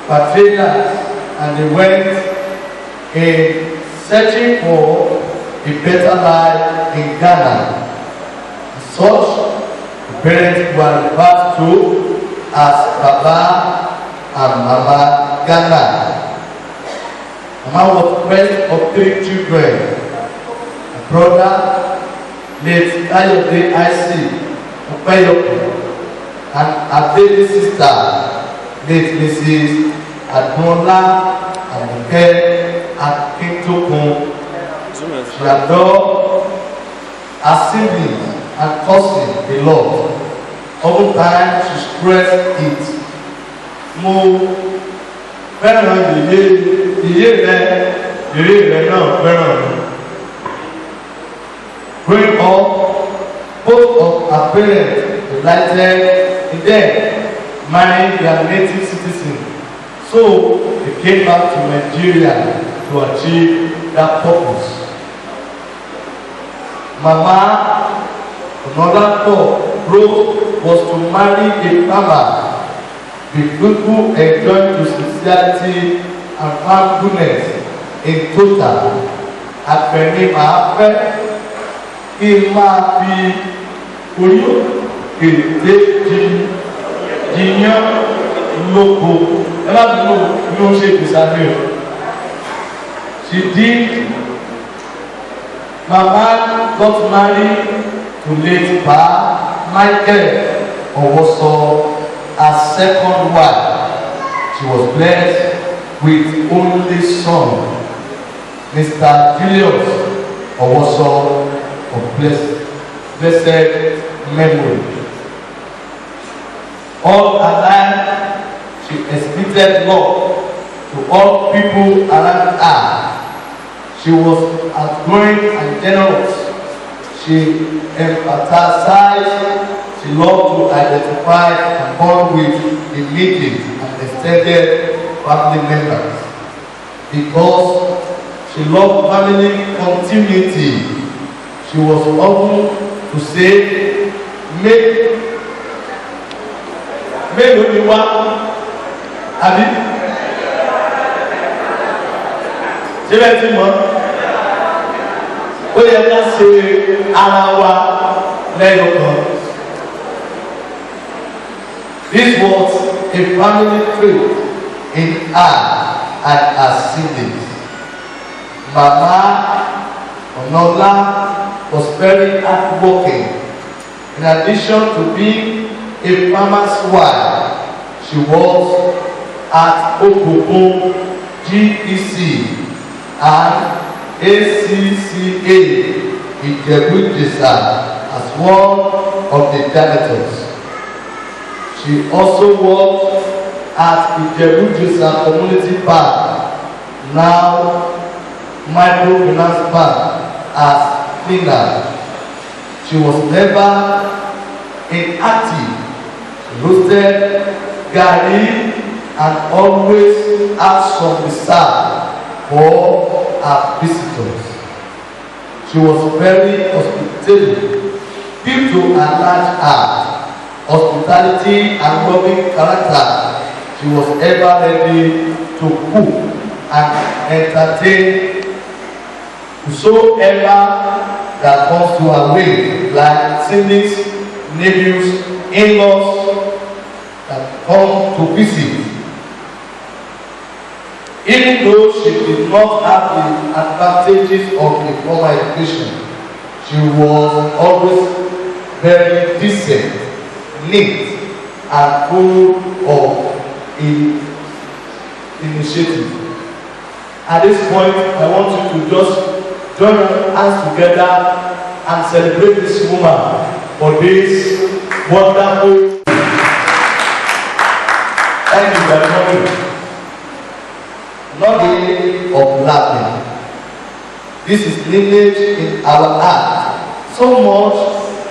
S8: patriots, and they went in searching for a better life in Ghana. Such parents were referred to as Baba and Mama Ghana. Mama was first of 3 children. A brother, late Kayode I.C. Opeyoku, and a baby sister, late Mrs. Adola Abuke Akintokun. She adored her siblings and cousin a lot. Oftentimes she stressed it. Mo fẹ́ràn ìyé rẹ̀ náà fẹ́ràn mi. Growing up, both of her parents delighted in them marrying their native citizen. So they came back to Nigeria to achieve that purpose. Mama, another thought was to marry a farmer. The people enjoyed to sincerity and thankfulness in total. Àpẹẹrẹ máa fẹ́ kí n máa fi orí èdè jiyàn lóko. Ẹ má bínú bí ó ṣe ìgbésàmì o. She did. Mama got married to late Pa Michael Owoso, her second wife. She was blessed with only son, Mr. Julius Owoso, of blessed memory. All her life, she exhibited love to all people around her. She was outgoing and generous. She empathized. She loved to identify and bond with immediate and extended family members. Because she loved family continuity, she was often to say, mélòó ni wá, àbí? Ṣé bẹ́ẹ̀ ti mọ̀? Ó yẹ ká ṣe ara wa lẹ́yìn kan. This was a family trait in her and her siblings. Mama Onola was very hardworking. In addition to being a farmer's wife, she was at Okobo GEC and ACCA Ijebu-Jesa as one of the janitors. She also worked at Ijebu-Jesa Community Bank, now Microfinance Bank, as cleaner. She was never inactive. She roasted garri and always had some reserve for her visitors. She was very hospitable due to her large heart, hospitality and loving character. She was ever ready to cook and entertain whosoever that comes to her way, like siblings, nephews, in-laws that come to visit. Even though she did not have the advantages of a formal education, she was always very decent, neat, and full of initiative. At this point, I want you to just join our hands together and celebrate this woman for this wonderful. Thank you very much. Not the day of laughing. This is lineage in our heart so much,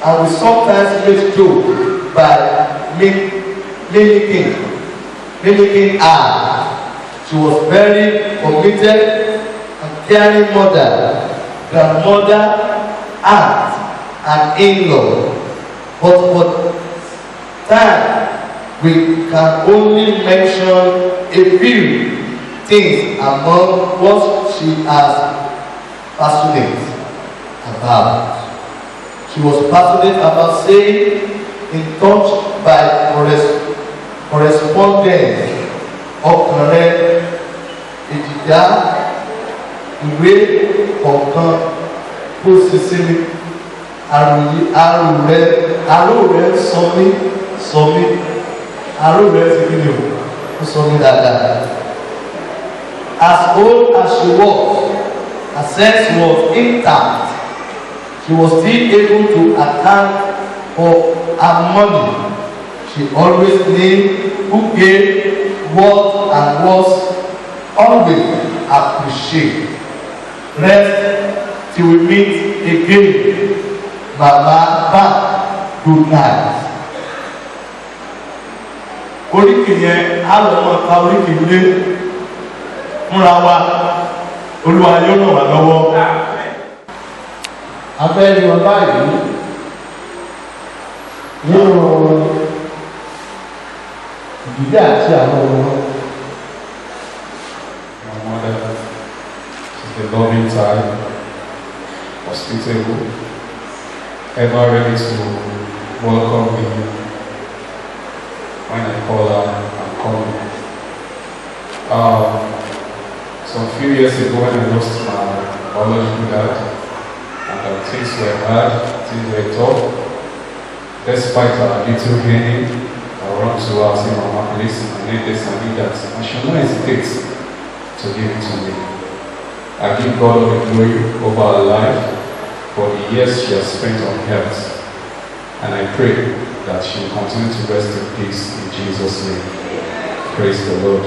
S8: and we sometimes make joke by mimicking her. She was very committed and caring mother, grandmother, aunt, and in-law. But for time we can only mention a few things among what she has passionate about. She was passionate about saying, in touch by correspondence, ọkùnrin ìdìdá ìwé kọ̀ọ̀kan kó sì sinmi àrò rẹ̀ sọmí àrò rẹ̀ ti kí ni ó sọmí dáadáa. As old as she was, her sense was intact. She was still able to account for her money. She always knew who gave what and was always appreciated. Rest till we meet again. Baba back, good night. Oríkì yẹn á lọ mọ ká oríkì lé fúnra wa, Olúwa yóò ràn wá lọ́wọ́. Abẹ́ni ọba yìí nínú ìdílé àti àwọn ọmọ.
S12: My mother, she's a loving child, hospitable, ever ready to welcome me when I call her and call me. Some few years ago when I lost my biological dad, and things were hard, things were tough, despite our little healing, I run to her and say, Mama, please, I need this, I need that. And she will not hesitate to give it to me. I give God all the glory over her life for the years she has spent on earth. And I pray that she will continue to rest in peace in Jesus' name. Praise the Lord.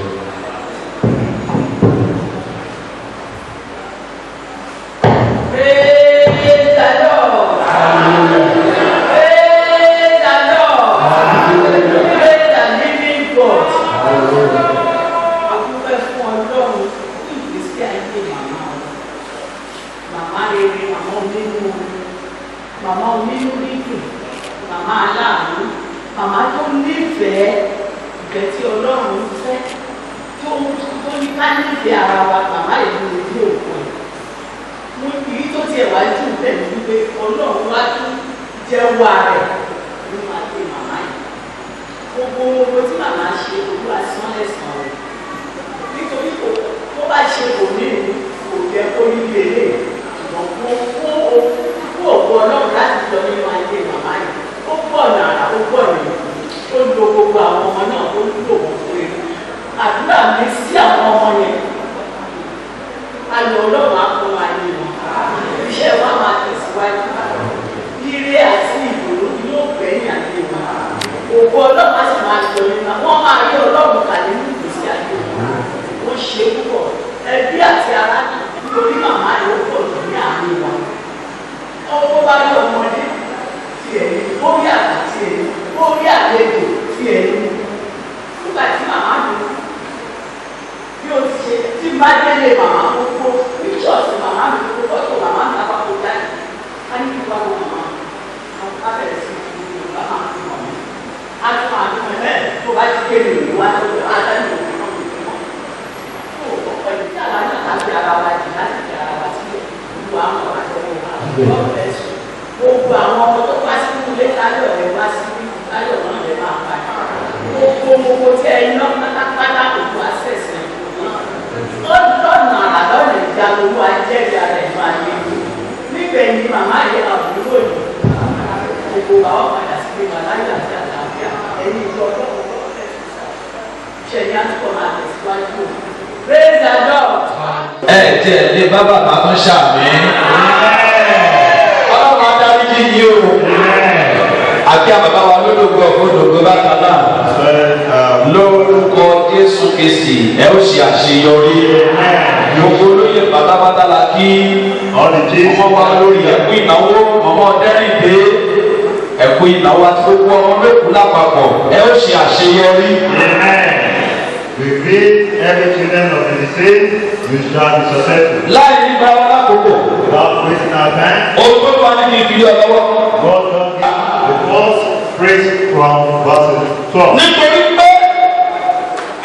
S13: phrase from verse 12.
S2: nítorí pé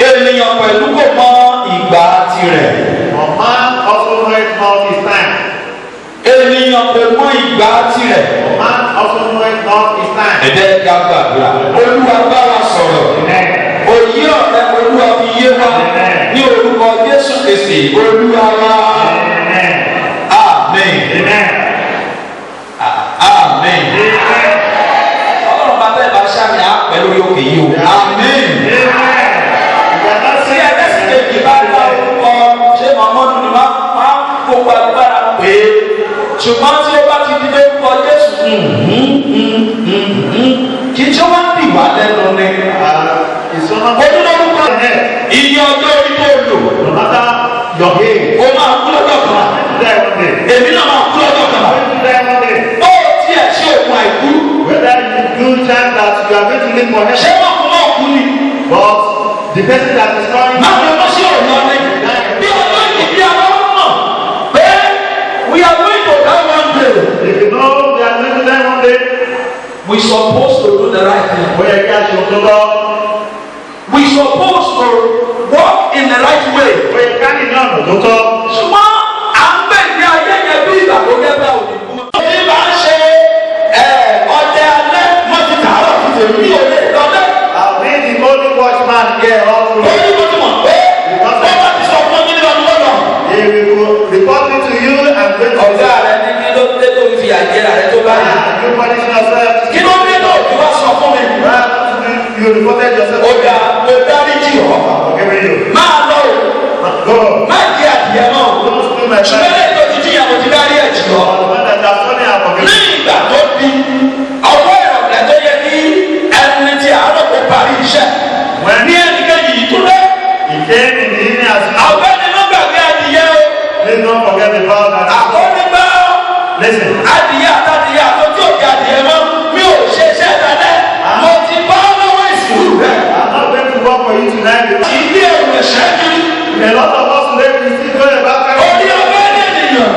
S2: ènìyàn pẹ̀lú kò mọ ìgbà tirẹ̀.
S13: For man also knoweth not his time.
S2: ènìyàn pẹ̀lú mọ ìgbà tirẹ̀.
S13: For man also knoweth not his time.
S2: ẹ jẹ́ kí a gbàdúrà. olúwa bá wa sọ̀rọ̀. òye ọ̀rẹ́ olúwa fi yé wa. ní orúkọ jésù kristi olúwa wa. amen. amen. ọlọ́run bá bẹ́ẹ̀ bá ṣáà ní àpẹ lórí òkè yìí o. amen. tí ẹlẹ́sìn kejì bá dá orúkọ ṣé mọ̀mọ́dún ni máa kó gbàgbára pé ṣùgbọ́n tí ó bá ti di lórúkọ jésù kì í ṣe wọ́n dì wá lẹ́nu ni. ojú lórúkọ iye ọjọ́ orí tó lò ó máa kú lọ́jọ́ kan èmi náà máa kú lọ́jọ́ kan ó tiẹ̀ ṣe òkun àìkú. ṣé wọ́n kú náà kú ni.
S13: The person that is coming.
S2: Máa lọ sí ọ̀nà ni. Bí ọjọ́ ìdí àwọn ọmọ pé we are going to die one day.
S13: If you know we are going to die one day.
S2: We supposed to do the right thing.
S13: Ó yẹ kí a ṣe òtítọ́.
S2: We supposed to walk in the right way.
S13: Ó yẹ ká ní ọ̀nà tó tọ́.
S2: Ṣùgbọ́n à ń gbé ní ayé yẹn bí ìgbà tó gẹ́gẹ́ bá òní kú. Bí bá ń ṣe ọdẹ alẹ́ mọ́tì tààrọ̀ fún tèmi ò lè lọ́dẹ.
S13: I'll be the only watchman here all through.
S2: Ó ní mo ti mọ̀ pé wọ́n bá ti sọ fún mi lọ́dún lọ́dọ̀.
S13: He will report it to you and bring to you.
S2: Ọ̀gá rẹ̀ ní kí ló dé tó fi àjẹrà rẹ̀ tó bá yìí.
S13: You punish yourself.
S2: Kí ló dé tó fi wá sọ fún mi?
S13: You reported yourself.
S2: Ó dà mo dárí jì ọ́. Máa lọ o. Má jẹ adìyẹ náà. Ṣùgbọ́n lẹ́yìn tó ti jìyà mo ti dárí ẹ̀ jì ọ́. Ní ìgbà tó di ọwọ́ ìrọ̀lẹ́ tó yẹ kí ẹni tí àárọ̀ kó parí iṣẹ́. Ní ẹnikẹ́ni yìí tó dé. Ọ̀gbẹ́ni ló gbàgbé adìyẹ o. Àkọ́ni gbọ́. Adìyẹ àtàdìyẹ àtọ́jú òkè adìyẹ mọ́. Mi ò ṣe iṣẹ́ dáadáa. Mo ti bá lọ́wọ́ ìsìnkú rẹ̀. Ilé ẹ̀rù ẹ̀ṣẹ́ ni. Orí ọgbẹ́ ní ènìyàn.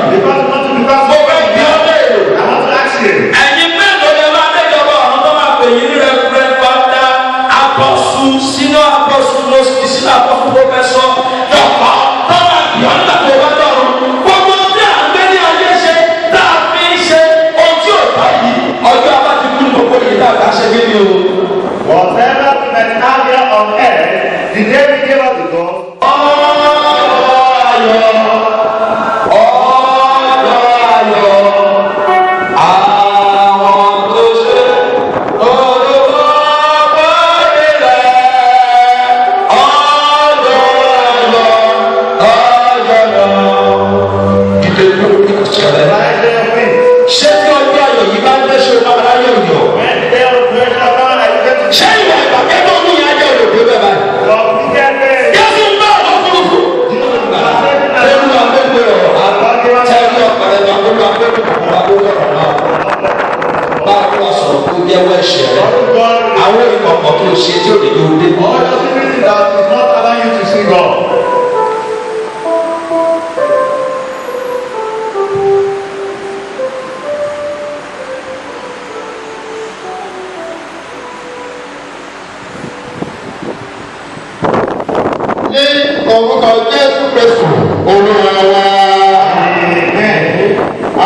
S2: Mo fẹ́ bí ọdẹ èrò. Ẹ̀yin mélòó lè máa déjọba ọ̀run tó máa pè yín rẹ̀ fada apọ̀sù sínú apọ̀sù lọ́sì sínú apọ̀sù pọ́fẹ́sọ̀ dọ̀kọ̀ tó máa bí ọ̀nà tó bá dọ̀rùn. Gbogbo tí à ń gbé ní ayé ṣe tá a fi ń ṣe ojú ọ̀tá yìí ọjọ́ abájú kúrò gbogbo yìí tá a bá ṣe kéde o.
S13: Whatever that are here on earth, the day we give up the God.
S2: Ṣé kí ọjọ́ ayọ̀ yìí bá ń dé ṣe máa ráyè òyò? Ṣé ìwà ìbàjẹ́ tó ní ìyá jẹ́ òdòdó bẹ́ẹ̀ báyìí? Yẹ́sùn ń bá ọ̀dọ́ kúrúkú. Ẹnu àgbẹ̀gbẹ̀ ọ̀rọ̀ àtẹ́rí ọ̀pẹ̀rẹ̀ àgbẹ̀gbẹ̀ àgbẹ̀gbẹ̀ náà. Bá a lọ sọ̀rọ̀ kó jẹ́wọ́ ẹ̀ṣẹ̀ rẹ̀. Àwọn ìkọ̀kọ̀ tó ṣe tí ò lè yóò dé.
S13: That is not allowing you to see God.
S3: Ní orúkọ Jésù Kristu Olúwa wa.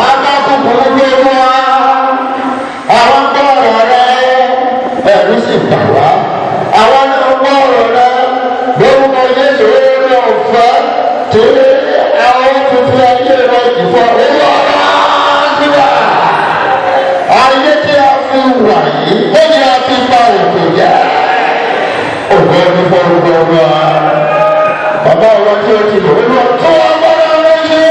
S3: Adákùnkùn gbogbo wa. Àwọn gbọ́rọ̀ rẹ ẹ̀rú sì bà wá. Àwọn náà gbọ́rọ̀ rẹ lórúkọ Jésù orí ọ̀fẹ́ torí àwọn tuntun ayé rẹ ìfọ̀ olúwa síbà. Ayé tí a fi wà yìí ó ní a fi pa òkè jẹ́. Ògbẹ́ ní forúkọ wa. Bàbá wa tí ó ti lò ó lọ tó agbára rẹ̀ ṣe.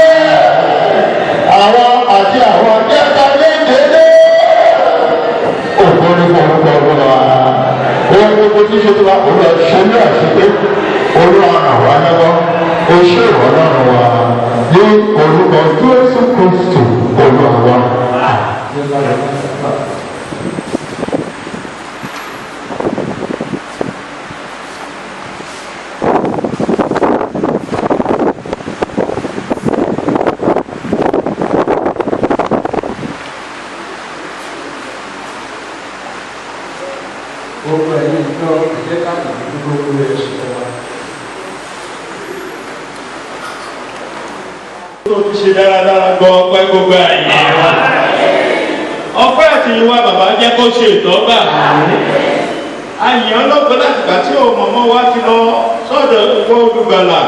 S3: Àwọn àti àwọn akẹ́kọ̀ọ́ lédèlé. Ògbẹ́ ní forúkọ wa. Ohun gbogbo tí ṣe tó wá olúwa ṣe ní àṣepé. Olúwa ràn wá lọ́wọ́. O ṣe ìrọ̀lọ́run wa. Ní orúkọ Jésù Kristu Olúwa wa.
S14: tó ti ṣe dáradára gbọ́ ọpẹ́ gbogbo àyè wa. ọpẹ́ àtìyìn wa bàbá jẹ́ kó ṣe ìtọ́gbà. àyàn ọlọ́pẹ́ láti gbà tí òun mọ̀mọ́ wa ti lọ sọ́dọ̀ ìwọ olùgbàlà.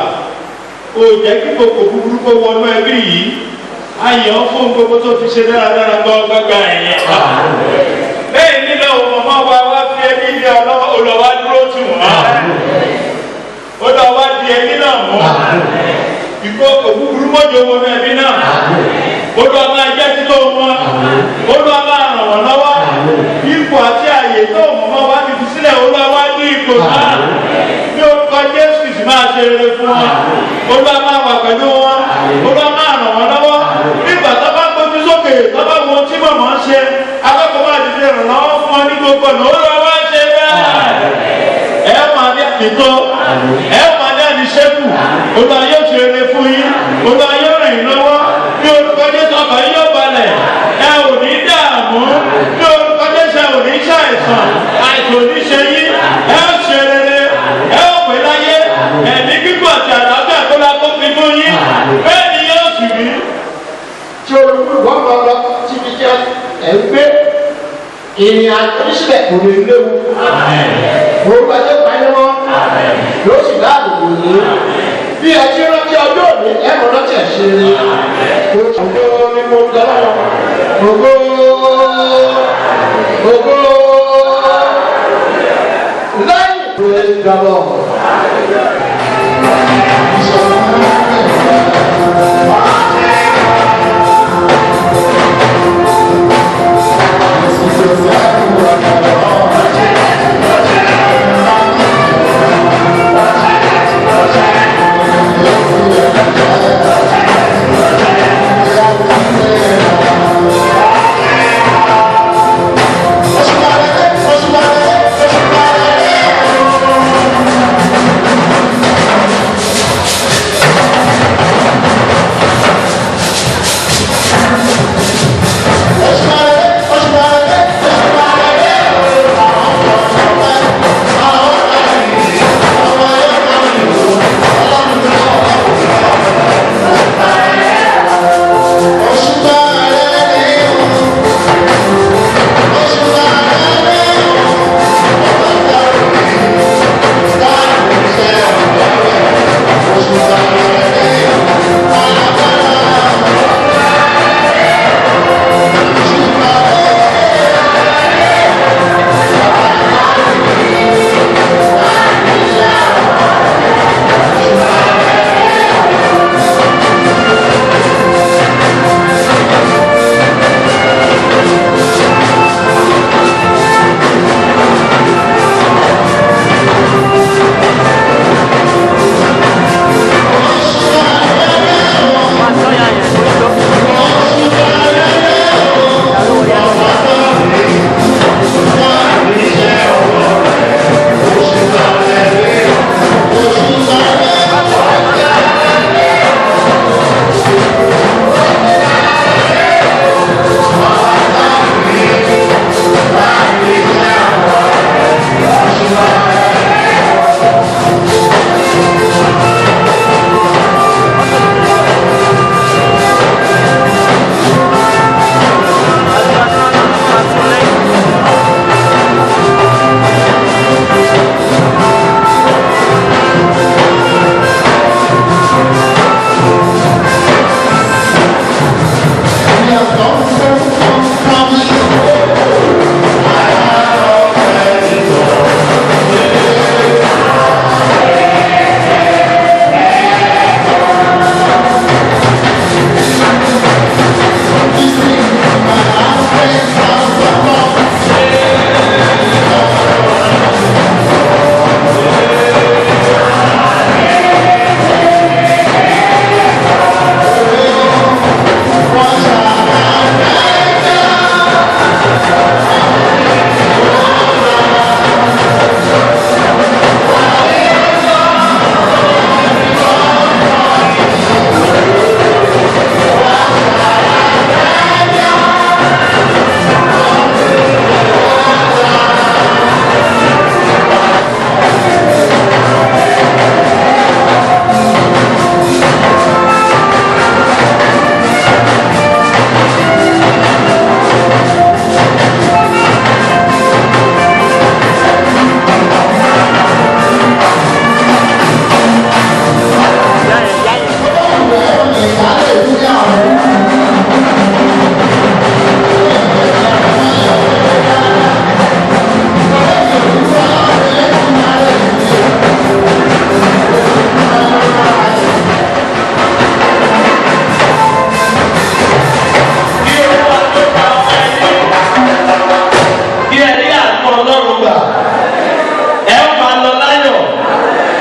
S14: o jẹ́ kí gbogbo búburú kó wọnú ẹbí yìí. àyàn fún gbogbo tó ti ṣe dáradára gbọ́ gbogbo àyè wa. bẹ́ẹ̀ nílò òun mọ̀mọ́ wa wá fi ẹbí ní olùwà dúró tì wọ́n. olùwà di ẹbí náà mọ́. ìkó òkúkúrú mọ́jọ wọn ẹbí náà. olùwà máa jẹ́ títọ́ wọn. olùwà máa ràn wọ́n lọ́wọ́. ipò àti àyè tó mọ̀mọ́ wa ti fi sílẹ̀ olùwà wá ní ipò náà. ní orúkọ Jésù Kristi máa ṣe rere fún wọn. olùwà máa wà pẹ̀lú wọn. olùwà máa ràn wọ́n lọ́wọ́. nígbà tó bá gbójú sókè tó bá wọn tí mọ̀mọ́ ń ṣe akẹ́kọ̀ọ́ máa ti fi ràn lọ́wọ́ fún wọn ní gbogbo ọ̀nà olùwà wá ṣe bẹ́ẹ̀. ẹ máa ní àtìkọ́ ẹ máa ní àníṣẹ́kù olùwà yóò ṣe rere fún yín olùwà yóò ràn yín lọ́wọ́ bí orúkọ Jésù ọba yín yóò balẹ̀ ẹ ò ní dààmú bí orúkọ Jésù ẹ ò ní ṣàìsàn àìsàn ò ní ṣe yín ẹ ó ṣe rere ẹ ó pè láyé ẹ̀mí kíkọ́ àti àlàáfíà tó la kó fi fún yín bẹ́ẹ̀ ni yóò sì rí.
S7: tí olùkọ́ máa lọ síbi jẹ́ ẹ̀ ń gbé ìrìn àjò síbẹ̀ kò lè léwu. orúkọ Jésù pàṣẹ wọn yóò sì dáàbò bò yín bí ẹ ti rántí ọjọ́ òní ẹ mọ̀ rántí ẹ̀ ṣe ni. ògo ni mo gbọ́ ògo ògo lẹ́yìn praise the Lord.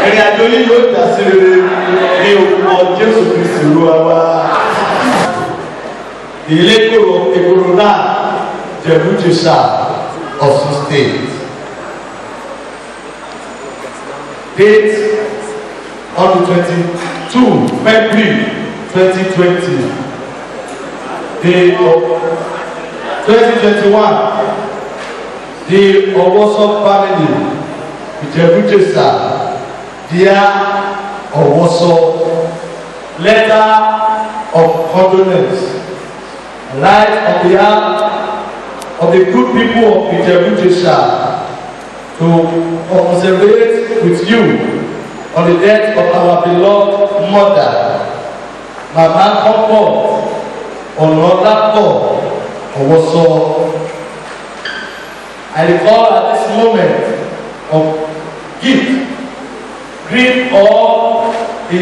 S8: ìrìn àjò yìí yóò jà sí rere ní orúkọ Jésù Kristi Olúwa wa. Ilé ìgboro náà Jẹ̀bú-Jẹ̀ṣà Ọ̀ṣun State. Date on the 22 February 2020. Day of 2021. Day of Owoso family. Ìjẹ̀bú-Jẹ̀ṣà, dear Owoso, letter of condolence, right on behalf of the good people of Ìjẹ̀bú-Jẹ̀ṣà to commiserate with you on the death of our beloved mother, Mama Comfort Onolapo Owoso. I recall at this moment of grief or the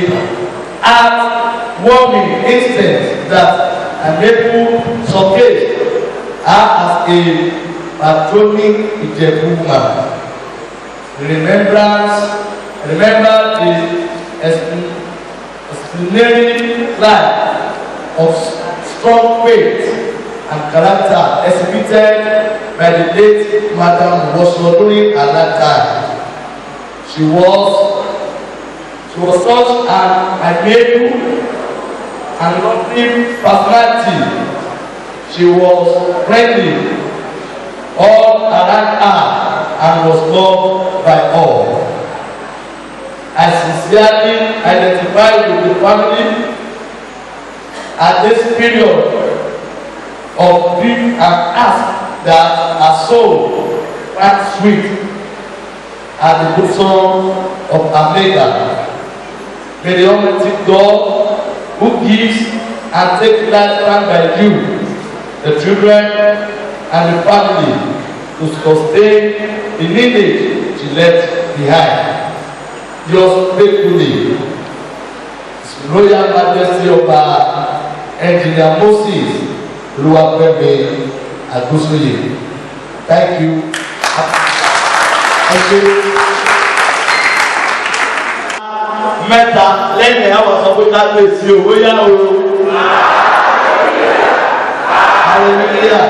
S8: heartwarming instant that I'm able to showcase her as a patronic Ijebu woman. Remember the extraordinary life of strong faith and character exhibited by the late Madam Owoso during her lifetime. She was such an amiable and lovely personality. She was friendly all around her and was loved by all. I sincerely identify with the family at this period of grief and ask that her soul find sweet at the bosom of our Maker. May the Almighty God, who gives and takes life by you, the children and the family, to sustain the lineage she left behind. Yours faithfully, His Royal Majesty of Engineer Moses Oluwafemi Agusoye. Thank you. Mẹ́ta lẹ́yìn àwọn sọ pé ká lè sí owó yá o. Hallelujah.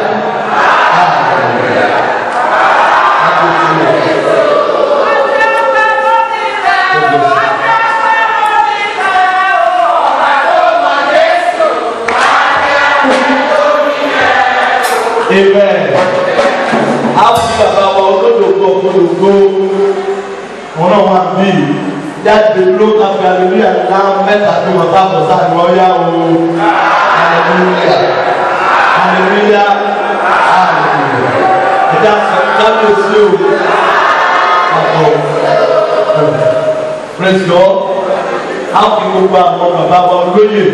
S8: Amen. Àwọn bàbá wa olódògbò wọn náà wà bí jáde ló káfí aleluya ńlá mẹ́ta tí wọ́n bá bọ̀ sáà ni wọ́n yá o. Aleluya. Aleluya. Aleluya. Ẹja kábíyèsí o. Praise God. Àwọn kí gbogbo àwọn bàbá wa olóyè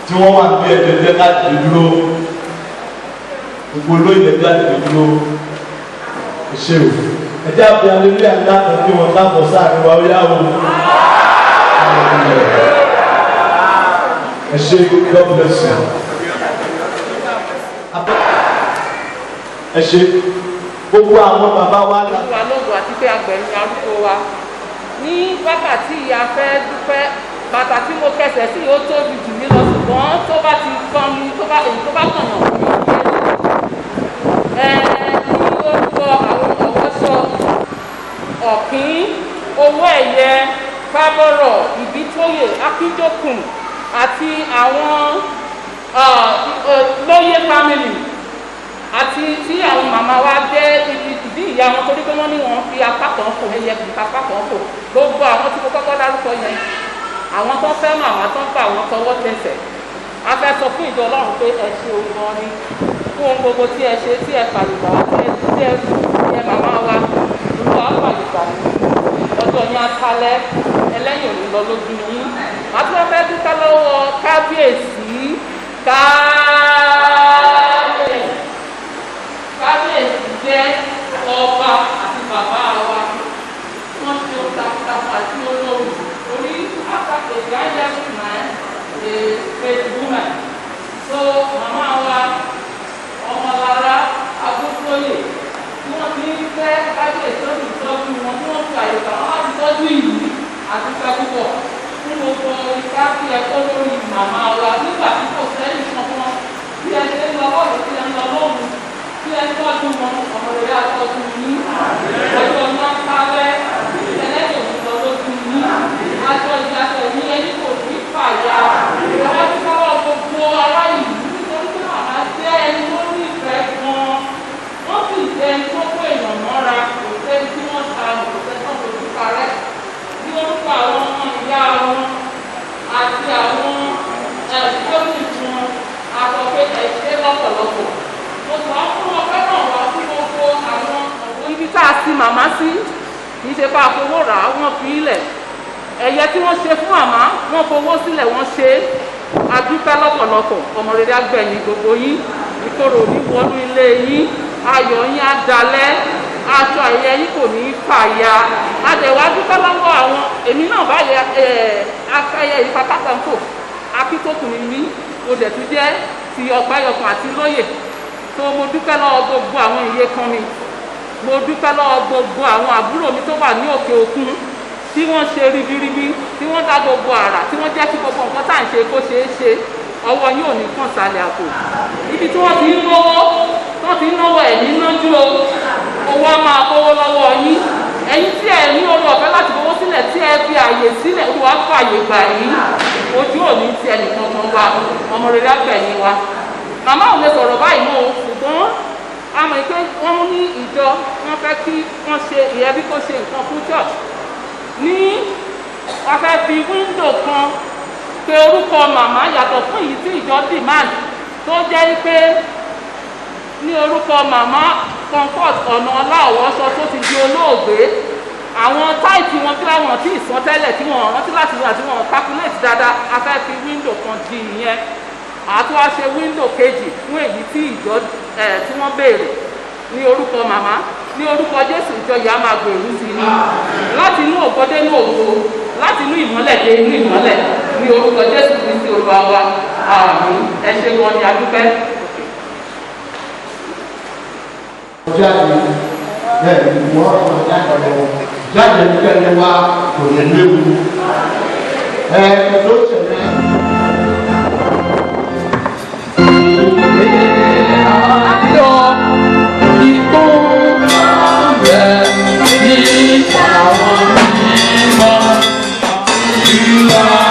S8: tí wọ́n wà bí ẹ̀jẹ̀ láti dúró. Gbogbo olóyè láti dúró. Ṣé o? Ẹjẹ́ àbí aleluya ńlá kan tí wọ́n dábọ̀ sáàrin wa ó yá o. Ẹ ṣé, God bless you. Ẹ ṣé, gbogbo àwọn bàbá wa.
S15: Olúwa lóògùn àti pé agbẹ̀mí arúgbó wa. Ní wákàtí ìyá fẹ́ dúpẹ́, bàtà tí mo kẹsẹ̀ sí ó tóbi jù mí lọ ṣùgbọ́n tó bá ti kàn mí tó bá kàn yàn fún mi. Ní orúkọ àwọn Owoso Ọ̀kín, Owó Ẹ̀yẹ, Fábọ́rọ̀, Ìbítóyè, Akíndókùn àti àwọn lóyè family àti tí àwọn màmá wa dé ìdí ìyá wọn torí pé wọ́n ní wọ́n fi apá kan fò ẹyẹ kì í fa apá kan fò gbogbo àwọn tí mo kọ́kọ́ dárúkọ yẹn àwọn tó fẹ́ màmá tó ń bá àwọn tọwọ́ tẹsẹ̀ a fẹ́ sọ fún ìjọ Ọlọ́run pé ẹ ṣe ohun gan ni fún ohun gbogbo tí ẹ ṣe tí ẹ fàlùbà tí ẹ màmá wa olúwa fàlùbà ọjọ́ yẹn atalẹ́ ẹlẹ́yìn òní lọ lójú yín àti wọ́n fẹ́ dúpẹ́ lọ́wọ́ kábíyèsí kábíyèsí jẹ́ ọba àti bàbá wa wọ́n ṣe ó takuntakun àti olórí orí àtàkùn àjẹsùn náà ṣe faith woman so màmá wa Ọmọlára Agbótóyè tí wọ́n ti ń fẹ́ kábíyèsí ó ti tọ́jú wọn tí wọ́n fi àyè kà wọ́n á ti tọ́jú àdúgbò púpọ̀ fún gbogbo ipá tí ẹ kó lórí màmá wa nígbà tí kò sẹ́yìn kankan bí ẹ ṣe ń lọ bọ́ọ̀lù tí ẹ ń lọ lóhùn tí ẹ ń tọ́jú wọn ọmọ rẹ̀ àtọ́jú yín ọjọ́ náà kálẹ̀ ẹlẹ́yìn òṣìṣẹ́ lójú yín aṣọ ìyàtọ̀ ní ẹni kò ní fàyà ọwọ́ tí káwọ́ gbogbo ará ìlú nítorí pé màmá jẹ́ ẹni tó ní ìfẹ́ gan-an wọ́n sì jẹ́ ẹni tó kó èèyàn mọ́ra kò sẹ́ni tí wọ́n ta kò sẹ́ni tó fojú parẹ́ ní orúkọ àwọn ọmọ ìyá wọn àti àwọn ẹ̀ẹ́dẹ́gbẹ̀rún wọn àtọ̀ pé ẹ̀ṣẹ́ lọ́pọ̀lọpọ̀ mo sọ fún ọpẹ́ náà wá fún gbogbo àwọn ọ̀wọ́ ibi tá a sin màmá sí kì í ṣe bá a fowó rà á wọ́n fi ilẹ̀ ẹ̀yẹ tí wọ́n ṣe fún màmá wọ́n fowó sílẹ̀ wọ́n ṣe é adúpẹ́ lọ́pọ̀lọpọ̀ ọmọ rere àgbẹ̀yìn gbogbo yín ìkorò ní wọnú ilé yín ayọ̀ yín á dalẹ̀ aṣọ ẹ̀yẹ yín kò ní í fàya adẹ̀wà dúpẹ́ lọ́wọ́ àwọn èmi náà báyìí afẹ́yẹ ìfapákanfò akítókùnrin mi mo dẹ̀ tún jẹ́ ti ọ̀páyọkàn àti lóyè tó mo dúpẹ́ lọ́wọ́ gbogbo àwọn ìyè kan mi mo dúpẹ́ lọ́wọ́ gbogbo àwọn àbúrò mi tó wà ní òkè òkun tí wọ́n ṣe ribiribi tí wọ́n dá gbogbo àrà tí wọ́n jẹ́ kí gbogbo nǹkan tá à ń ṣe kó ṣeé ṣe ọwọ́ yín ò ní kàn sálẹ̀ àpò ibi tí wọ́n ti ń náwó ẹ̀ ní nájú o owó á máa kówó lọ́wọ́ yín ẹ̀yin tí ẹ ní orí ọ̀fẹ́ láti fowó sílẹ̀ tí ẹ fi àyè sílẹ̀ olúwa fàyè gbà yín ojú òní ti ẹnìkan kan wa ọmọ rere àgbẹ̀yìn wa màmá ò lè sọ̀rọ̀ báyìí mọ́ o ṣùgbọ́n a mọ̀ pé wọ́n ní ìjọ wọ́n fẹ́ kí wọ́n ṣe ìyẹ́bí kó ṣe nǹkan fún church ní wọ́n fẹ́ fi wíńdò kan pe orúkọ màmá yàtọ̀ fún èyí tí ìjọ demand tó jẹ́ pé ní orúkọ màmá comfort ọ̀nà ọláọ̀wọ́sọ tó ti di olóògbé àwọn táìtì wọn tí wọ́n ti sàn tẹ́lẹ̀ tí wọ́n rántí láti wà tí wọ́n calculate dáadáa a fẹ́ fi wíńdò kan di ìyẹn àti wá ṣe wíńdò kejì fún èyí tí ìjọ tí wọ́n béèrè ní orúkọ màmá ní orúkọ jésù ìjọ yìí á máa gbèrú sí i láti inú ògo dé inú ògo láti inú ìmọ́lẹ̀ dé inú ìmọ́lẹ̀ ní orúkọ jésù kristi olúwa wa àmín ẹ ṣé wọn ni a dúpẹ́.
S7: jáde bẹ́ẹ̀ ni wọ́n ọ̀rọ̀ jáde lọ jáde kẹ́lẹ́ wa kò lè léwu tó ṣẹlẹ̀.
S11: Yeah.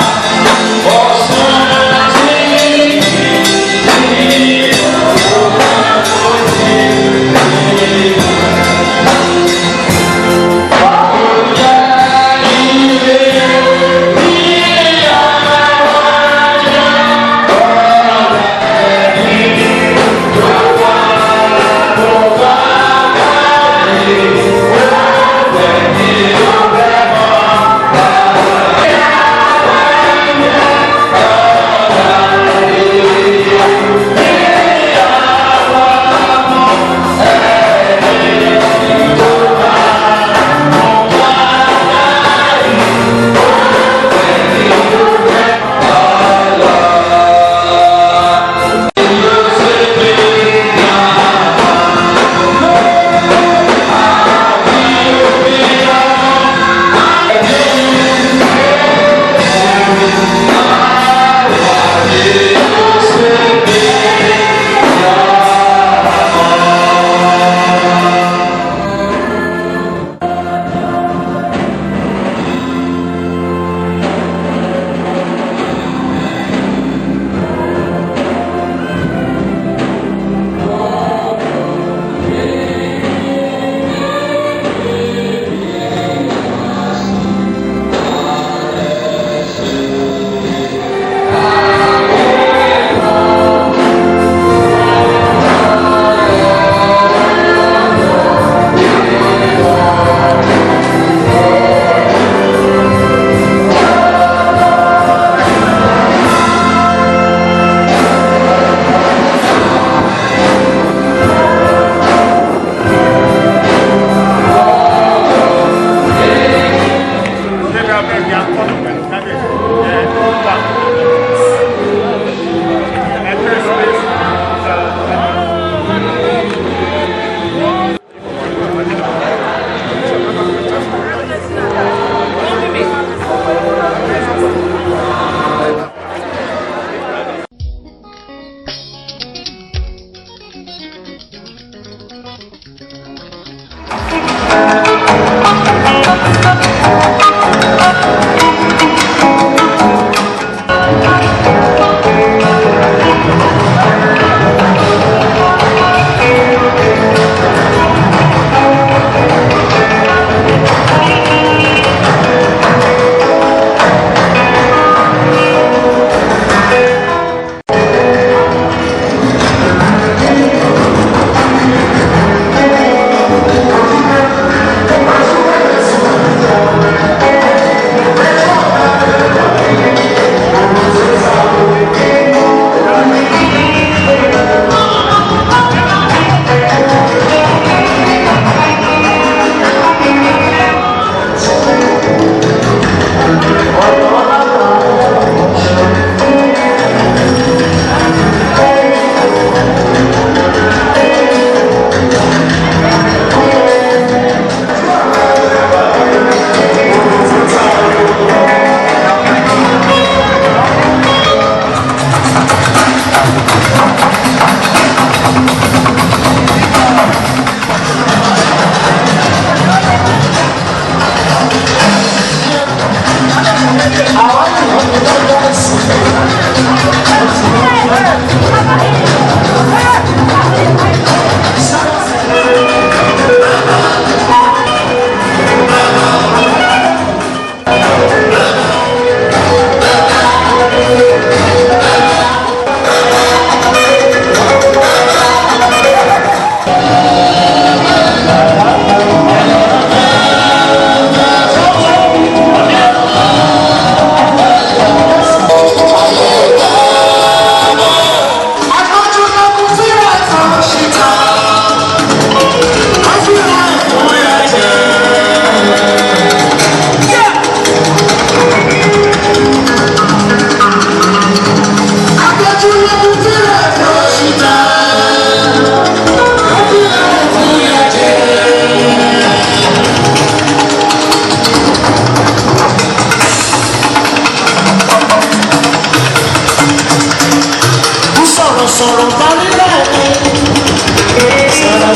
S16: sọ̀rọ̀ parí lẹ́ẹ̀ni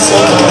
S16: sọ̀rọ̀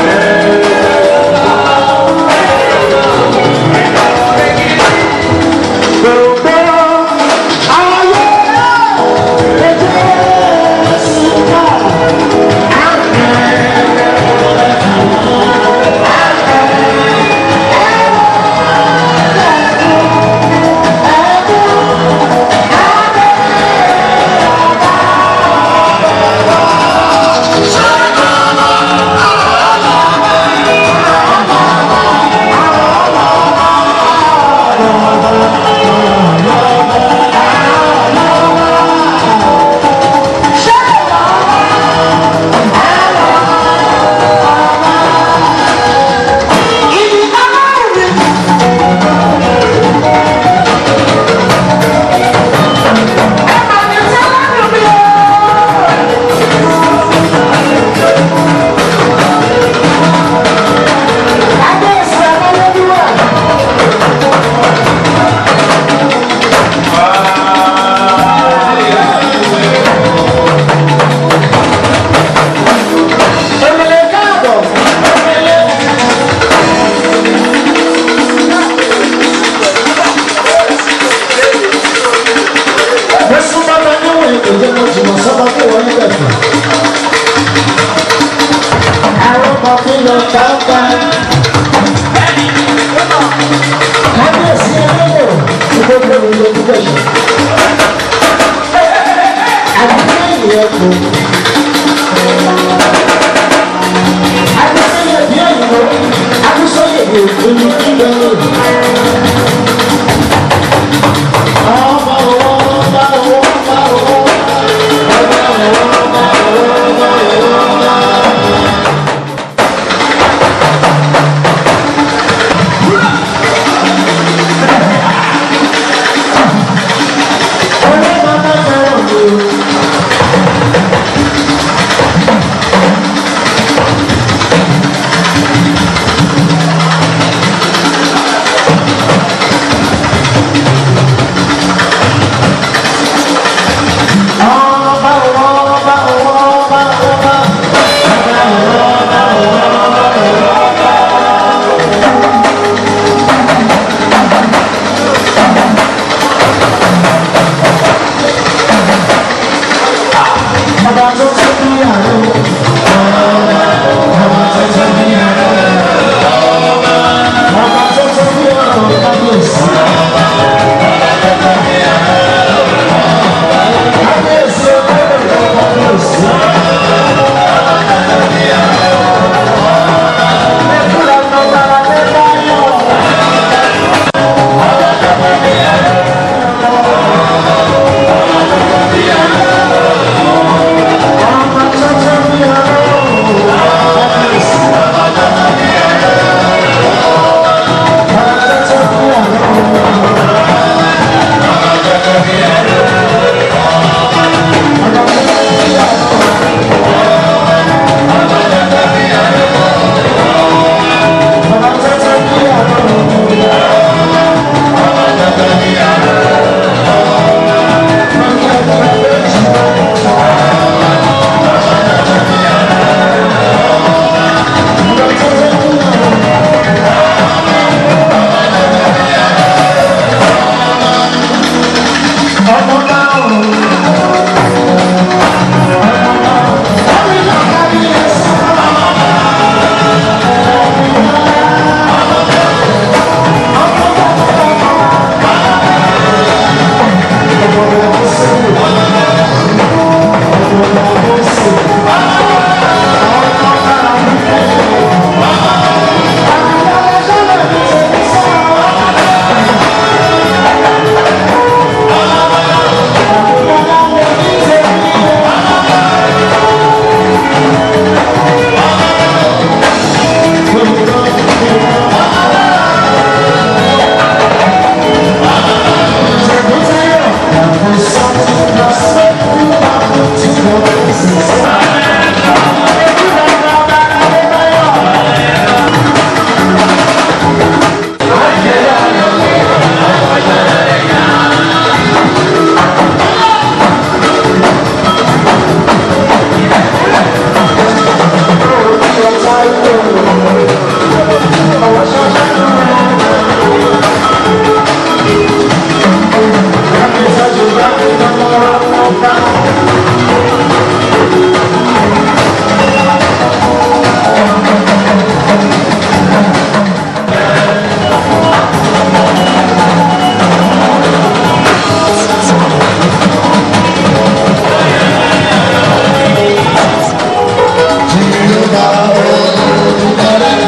S16: Yeah. ọkọ̀ fi lọ káńká. Kábíyèsí ẹlẹ́dẹ̀ tí gbogbo mi lè dúpẹ́ yìí. Àdúgbò ìyẹn kò. Adúsọ́yẹ̀ bí òyìnbó, adúsọ́yẹ̀ bí òkúni kílẹ̀ òyìnbó. Ọba owó, ọba owó, ọba owó, ọba owó, ọba owó, ọba owó. Jehovah,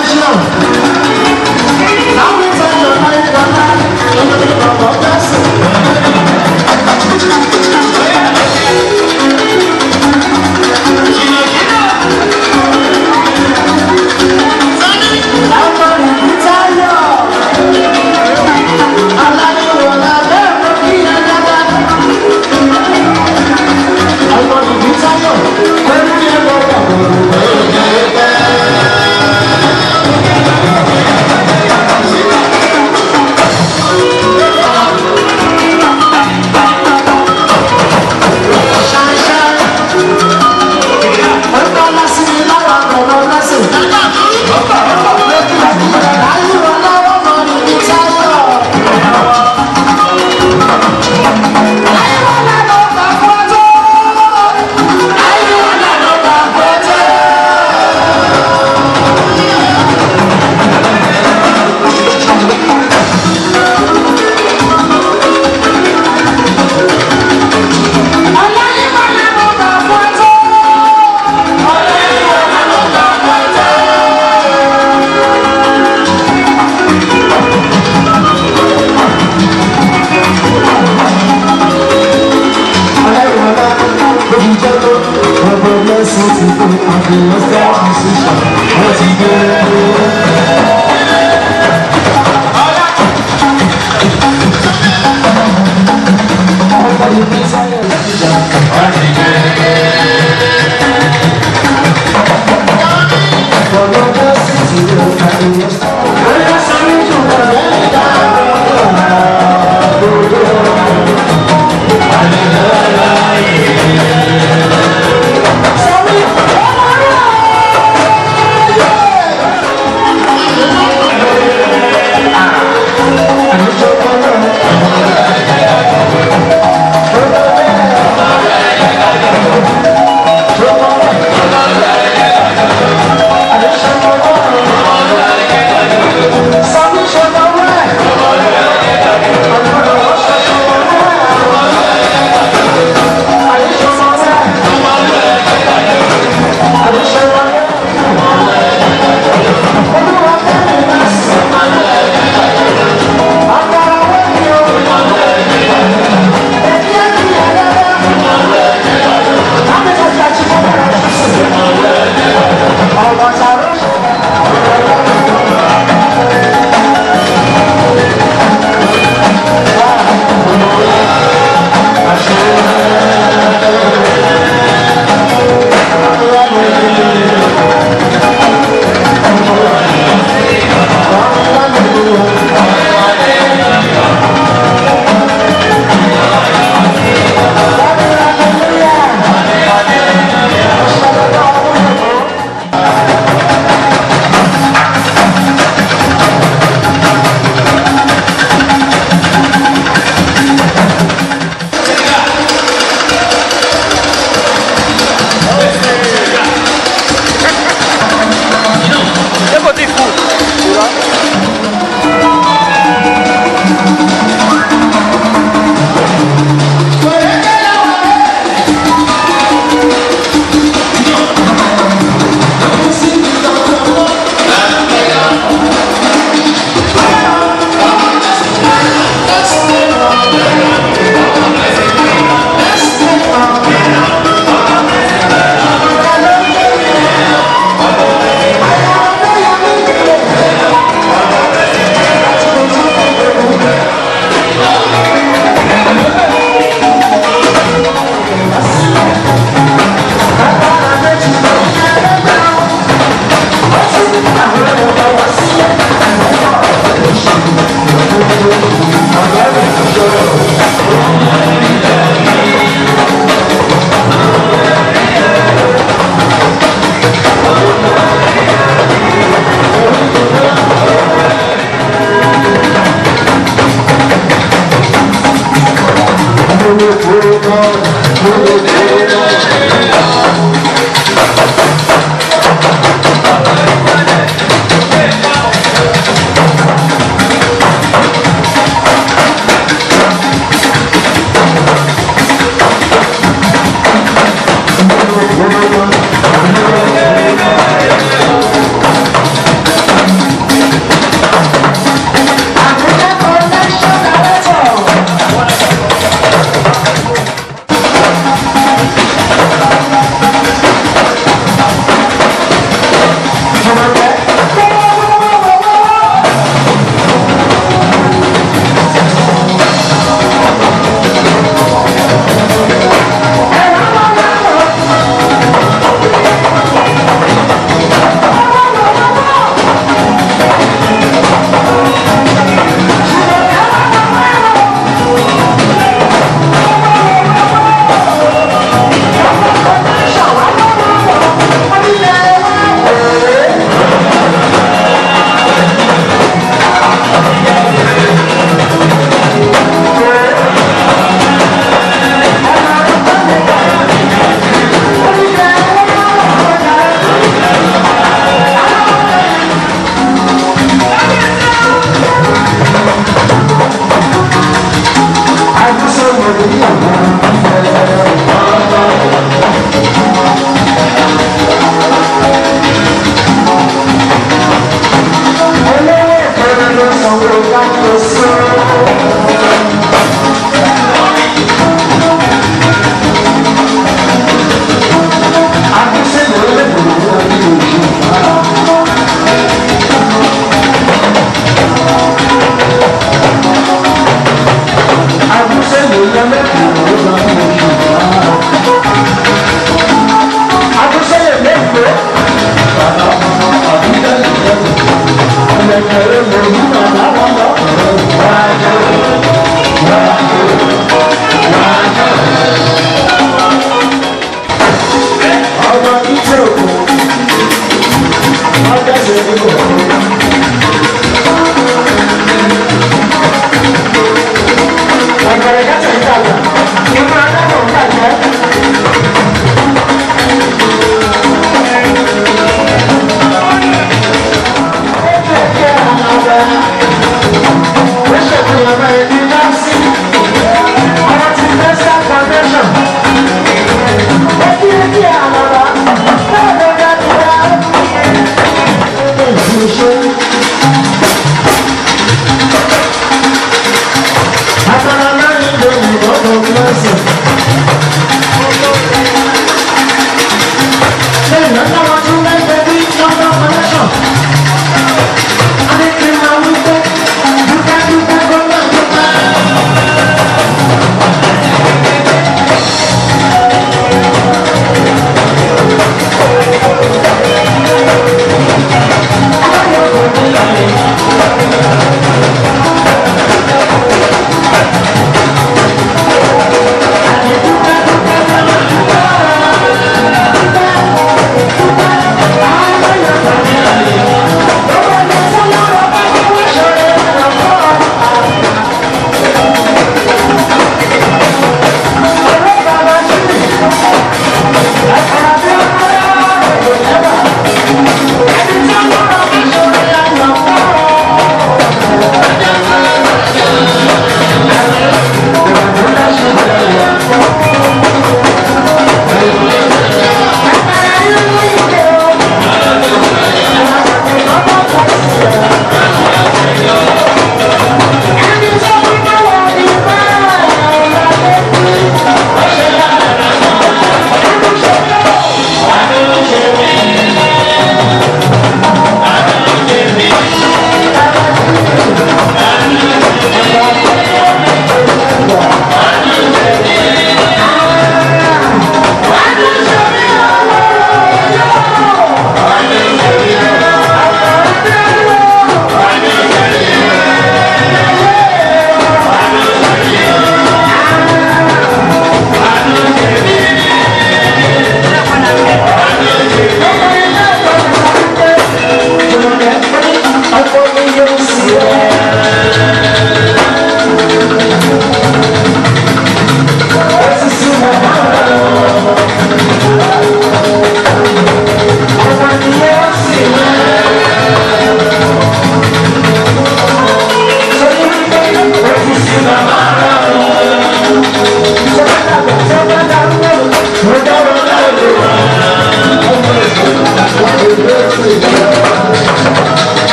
S16: Thank you.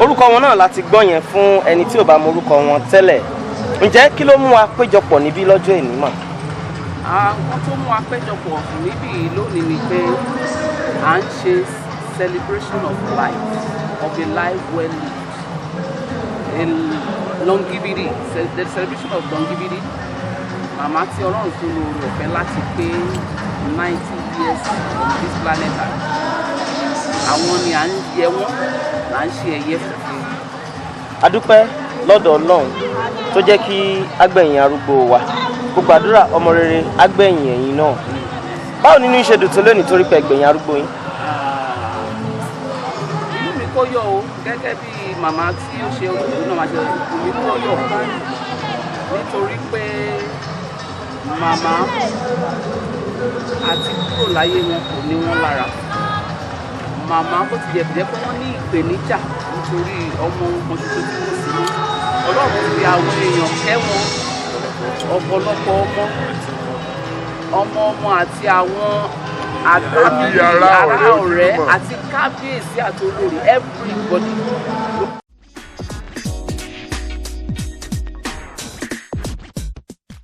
S17: orúkọ wọn náà láti gbọ́ yẹn fún ẹni tí ò bá mọ orúkọ wọn tẹ́lẹ̀. Ǹjẹ́ kí ló mú wa péjọpọ̀ níbí lọ́jọ́ èní mà?
S15: Àwọn tó mú wa péjọpọ̀ níbí lónìí ni pé à ń ṣe celebration of life, of a life well lived, a longevity, the celebration of longevity. Màmá tí Ọlọ́run tó lo oore ọ̀fẹ́ láti pé 90 years on this planet Earth. Àwọn ni à ń yẹ wọ́n, là ń ṣe ẹ̀yẹ fún.
S17: A dúpẹ́ lọ́dọ̀ Ọlọ́run tó jẹ́ kí agbẹ̀yìn arúgbó wa. Kó gbàdúrà ọmọ rere agbẹ̀yìn ẹ̀yìn náà. Báwo nínú iṣẹ́ dùn tó lónìí torí pé ẹgbẹ̀yìn arúgbó yín?
S15: Inú mi kó yọ o, gẹ́gẹ́ bí màmá tí ó ṣe olùkọ́ náà máa ṣe mi kó yọ nítorí pé màmá àti kúrò láyé wọn kò ní wọn lára. Màmá bó ti jẹ́ pé wọ́n ní ìpèníjà nítorí ọmọ wọn tuntun tí wọ́n sì ní. Ọlọ́run fi àwọn èèyàn kẹ́ wọn ọ̀pọ̀lọpọ̀ ọmọ àti àwọn ará ọ̀rẹ́ àti kábíyèsí àti olórí everybody.